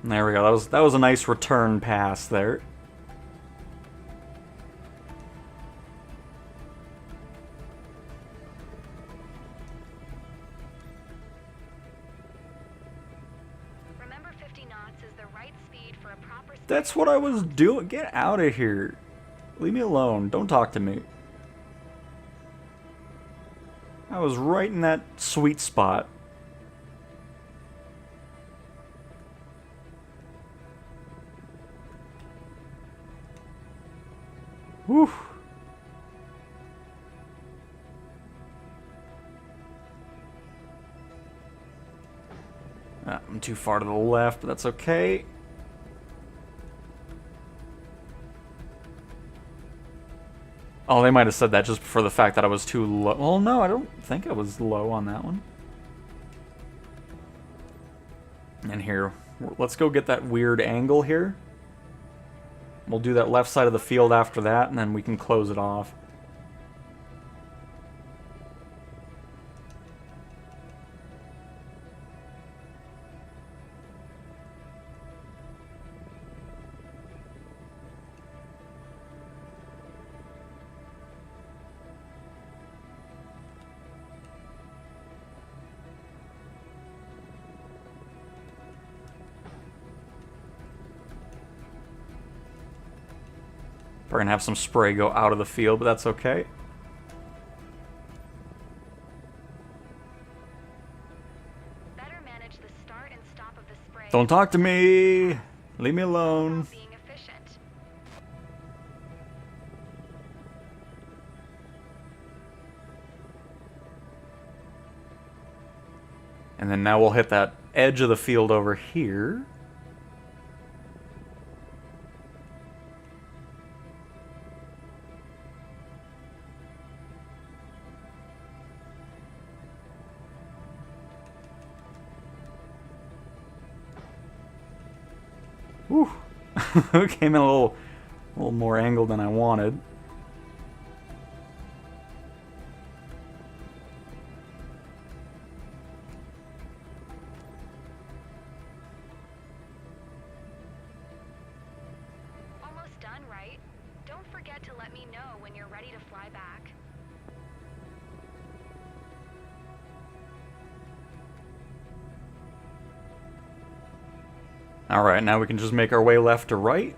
There we go. That was a nice return pass there. Remember 50 knots is the right speed for a proper speed. That's what I was doing. Get out of here. Leave me alone. Don't talk to me. I was right in that sweet spot. Whew. I'm too far to the left, but that's okay. Oh, they might have said that just for the fact that I was too low. Well, no, I don't think I was low on that one. And here, let's go get that weird angle here. We'll do that left side of the field after that, and then we can close it off. We're gonna have some spray go out of the field, but that's okay. Better manage the start and stop of the spray. Don't talk to me. Leave me alone. Being efficient. And then now we'll hit that edge of the field over here. Whew. Came in a little more angled than I wanted. Almost done, right? Don't forget to let me know when you're ready to fly back. Alright, now we can just make our way left to right.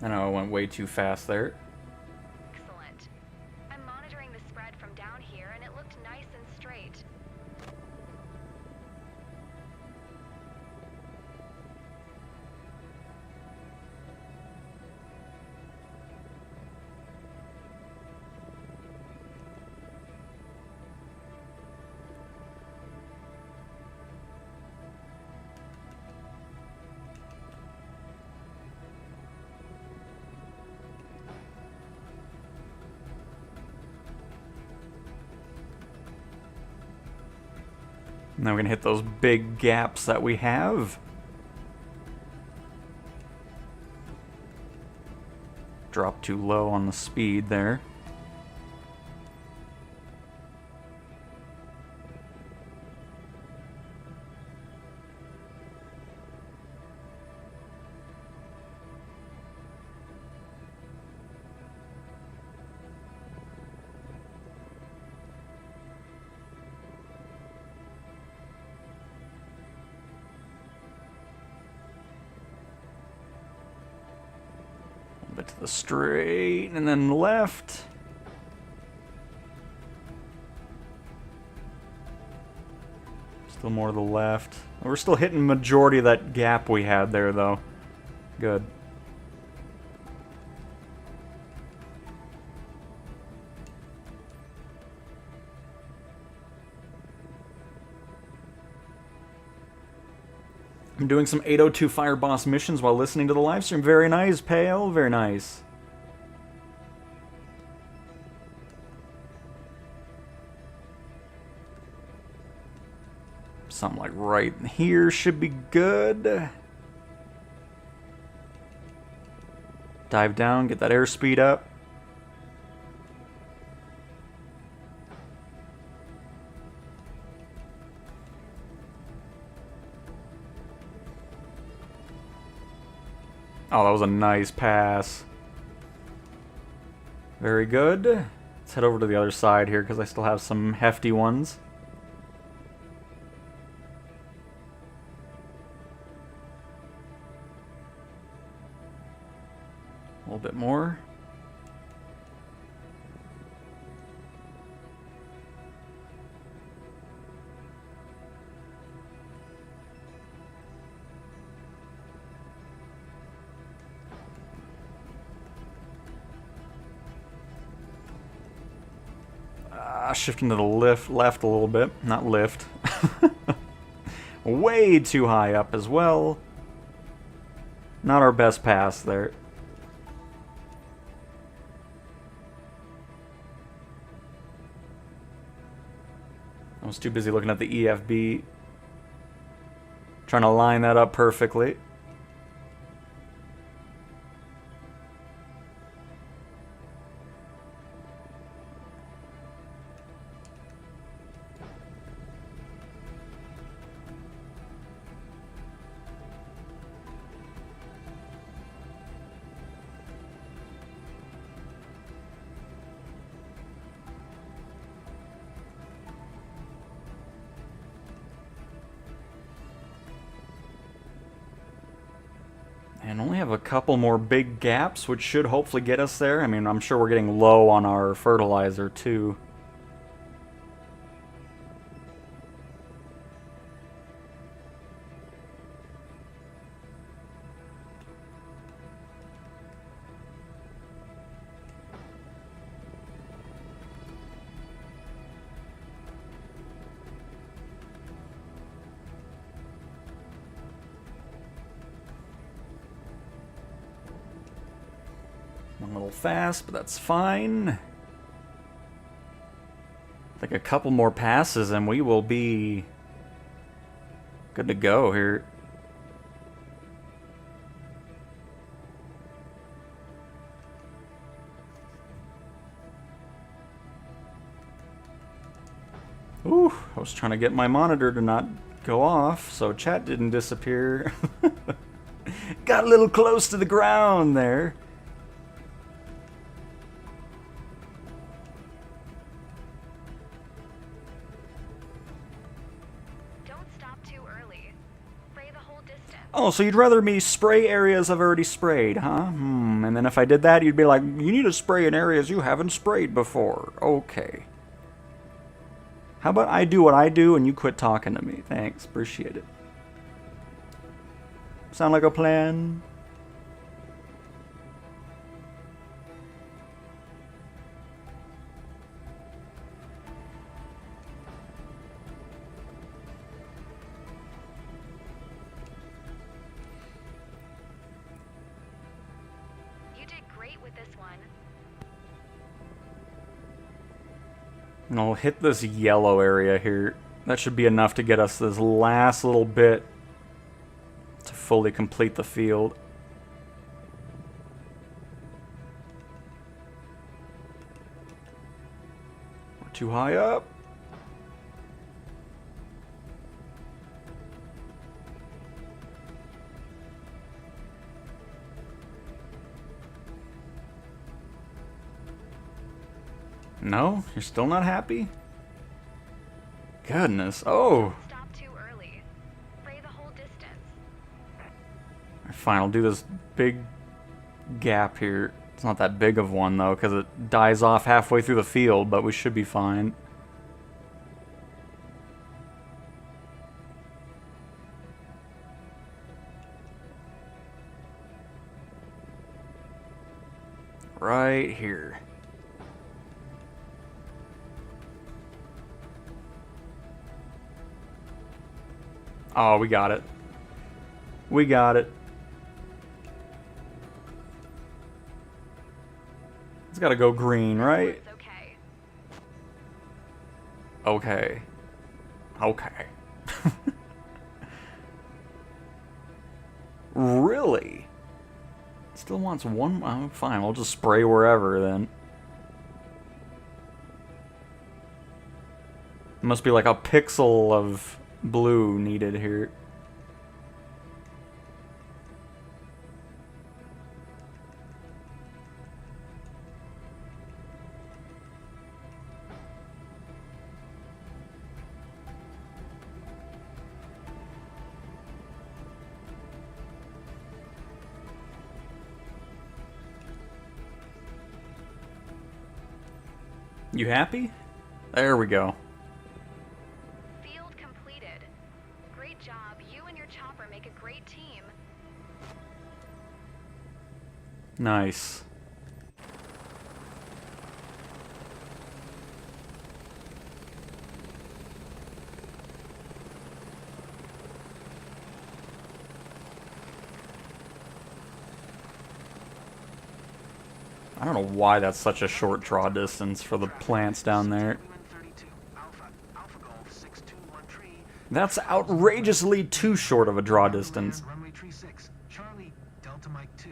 I know I went way too fast there. Excellent. I'm monitoring the spread from down here, and it looked nice and straight. Now we're gonna hit those big gaps that we have. Drop too low on the speed there. to the straight, and then left. Still more to the left. We're still hitting majority of that gap we had there, though. Good. I'm doing some 802 Fire Boss missions while listening to the live stream. Very nice, Pale. Very nice. Something like right here should be good. Dive down, get that airspeed up. Oh, that was a nice pass. Very good. Let's head over to the other side here because I still have some hefty ones. A little bit more. Shifting to the left a little bit. Not lift. Way too high up as well. Not our best pass there. I was too busy looking at the EFB. Trying to line that up perfectly. And only have a couple more big gaps, which should hopefully get us there. I mean, I'm sure we're getting low on our fertilizer, too. A little fast, but that's fine. I think a couple more passes and we will be good to go here. Ooh, I was trying to get my monitor to not go off so chat didn't disappear. Got a little close to the ground there. Oh, so you'd rather me spray areas I've already sprayed, huh? And then if I did that, you'd be like, you need to spray in areas you haven't sprayed before. Okay. How about I do what I do and you quit talking to me? Thanks, appreciate it. Sound like a plan? And I'll hit this yellow area here. That should be enough to get us this last little bit to fully complete the field. We're too high up. No? You're still not happy? Goodness. Oh! Stop too early. Spray the whole distance. Fine, I'll do this big gap here. It's not that big of one, though, because it dies off halfway through the field, but we should be fine. Right here. Oh, we got it. We got it. It's gotta go green, right? Okay. Okay. Okay. Really? Still wants one? Oh, fine, we'll just spray wherever then. Must be like a pixel of blue needed here. You happy? There we go. Field completed. Great job. You and your chopper make a great team. Nice. I don't know why that's such a short draw distance for the plants down there. That's outrageously too short of a draw distance. Runway tree 6, Charlie, Delta Mike 2.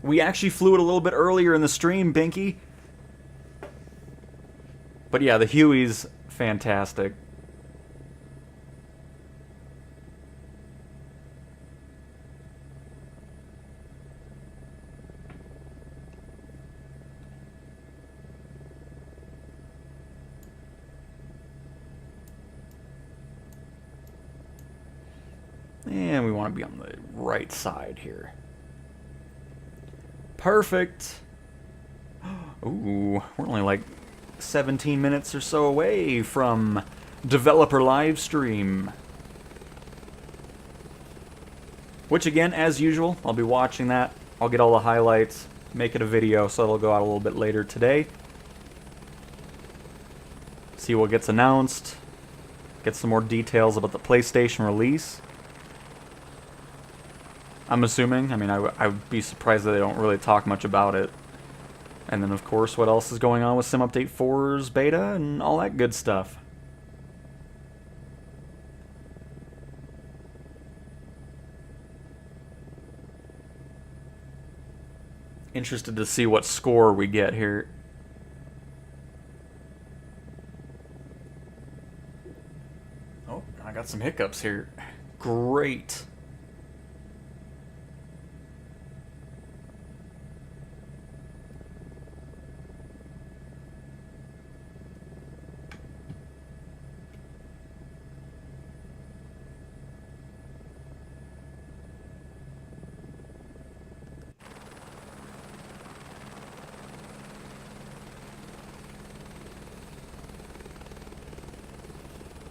We actually flew it a little bit earlier in the stream, Binky. But yeah, the Huey's fantastic. And we want to be on the right side here. Perfect. Ooh, we're only like 17 minutes or so away from developer live stream. Which again, as usual, I'll be watching that. I'll get all the highlights, make it a video, so it'll go out a little bit later today. See what gets announced. Get some more details about the PlayStation release. I'm assuming. I mean, I would be surprised that they don't really talk much about it. And then, of course, what else is going on with Sim Update 4's beta and all that good stuff. Interested to see what score we get here. Oh, I got some hiccups here. Great.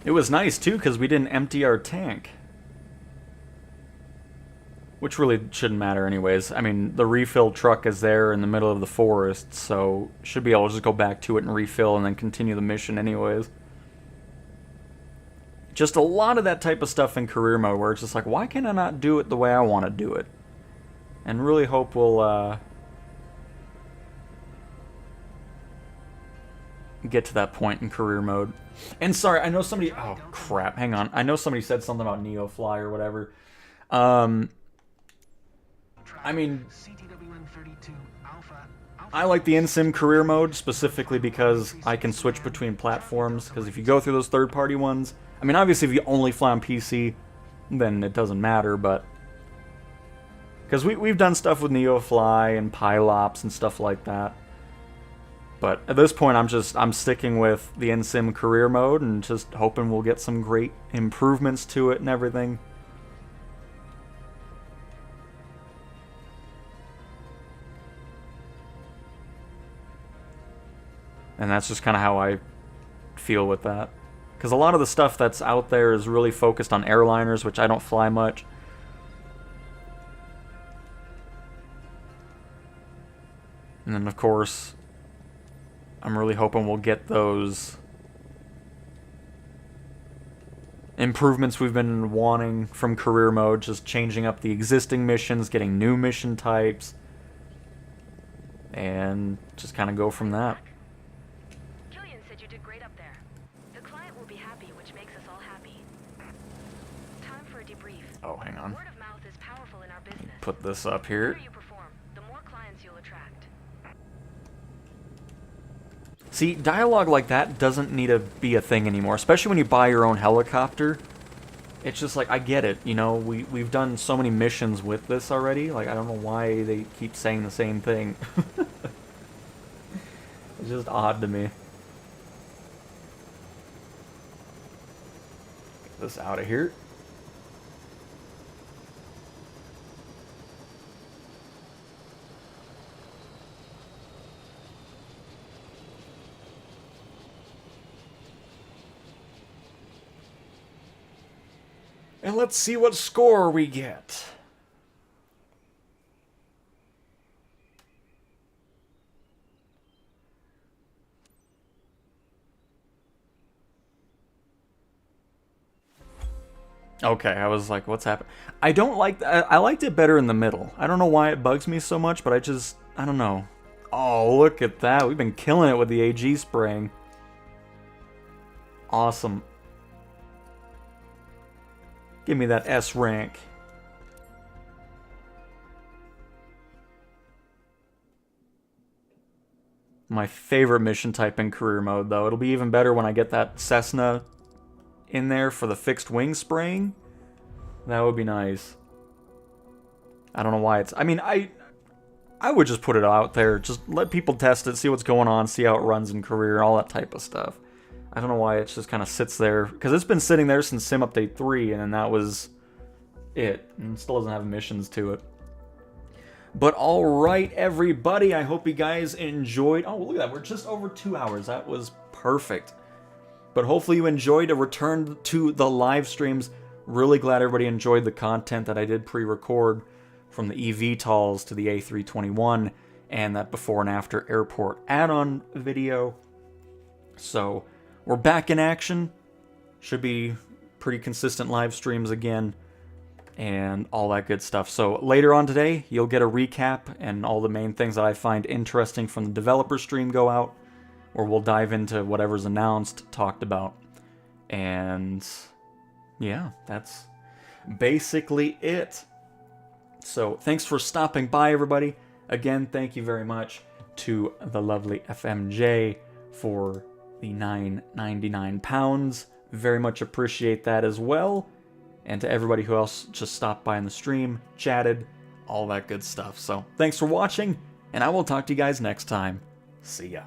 It was nice, too, because we didn't empty our tank. Which really shouldn't matter anyways. I mean, the refill truck is there in the middle of the forest, so should be able to just go back to it and refill and then continue the mission anyways. Just a lot of that type of stuff in career mode where it's just like, why can I not do it the way I want to do it? And really hope we'll get to that point in career mode. And sorry, I know somebody... Oh, crap. Hang on. I know somebody said something about NeoFly or whatever. I mean... I like the in-sim career mode specifically because I can switch between platforms. Because if you go through those third-party ones... I mean, obviously, if you only fly on PC, then it doesn't matter, but... Because we've done stuff with NeoFly and Pylops and stuff like that. But at this point, I'm sticking with the in-sim career mode and just hoping we'll get some great improvements to it and everything. And that's just kind of how I feel with that. Because a lot of the stuff that's out there is really focused on airliners, which I don't fly much. And then, of course, I'm really hoping we'll get those improvements we've been wanting from career mode, just changing up the existing missions, getting new mission types, and just kind of go from that. Killian said you did great up there. The client will be happy, which makes us all happy. Time for a debrief. Oh, hang on. Word of mouth is powerful in our business. Put this up The here. better you perform, the more clients you'll attract. See, dialogue like that doesn't need to be a thing anymore, especially when you buy your own helicopter. It's just like, I get it, you know, we've done so many missions with this already, like, I don't know why they keep saying the same thing. It's just odd to me. Get this out of here. And let's see what score we get. Okay, I was like, what's happening? I don't like... I liked it better in the middle. I don't know why it bugs me so much, but I don't know. Oh, look at that. We've been killing it with the AG spraying. Awesome. Give me that S rank. My favorite mission type in career mode, though. It'll be even better when I get that Cessna in there for the fixed wing spraying. That would be nice. I don't know why it's... I mean, I would just put it out there. Just let people test it, see what's going on, see how it runs in career, all that type of stuff. I don't know why it just kind of sits there. Because it's been sitting there since Sim Update 3, and then that was it. And it still doesn't have missions to it. But alright, everybody. I hope you guys enjoyed. Oh, look at that. We're just over 2 hours. That was perfect. But hopefully you enjoyed a return to the live streams. Really glad everybody enjoyed the content that I did pre-record, from the eVTOLs to the A321 and that before and after airport add-on video. So we're back in action. Should be pretty consistent live streams again and all that good stuff. So later on today, you'll get a recap and all the main things that I find interesting from the developer stream go out, or we'll dive into whatever's announced, talked about. And yeah, that's basically it. So thanks for stopping by, everybody. Again, thank you very much to the lovely FMJ for the £9.99. Very much appreciate that as well. And to everybody who else just stopped by in the stream, chatted, all that good stuff. So thanks for watching, and I will talk to you guys next time. See ya.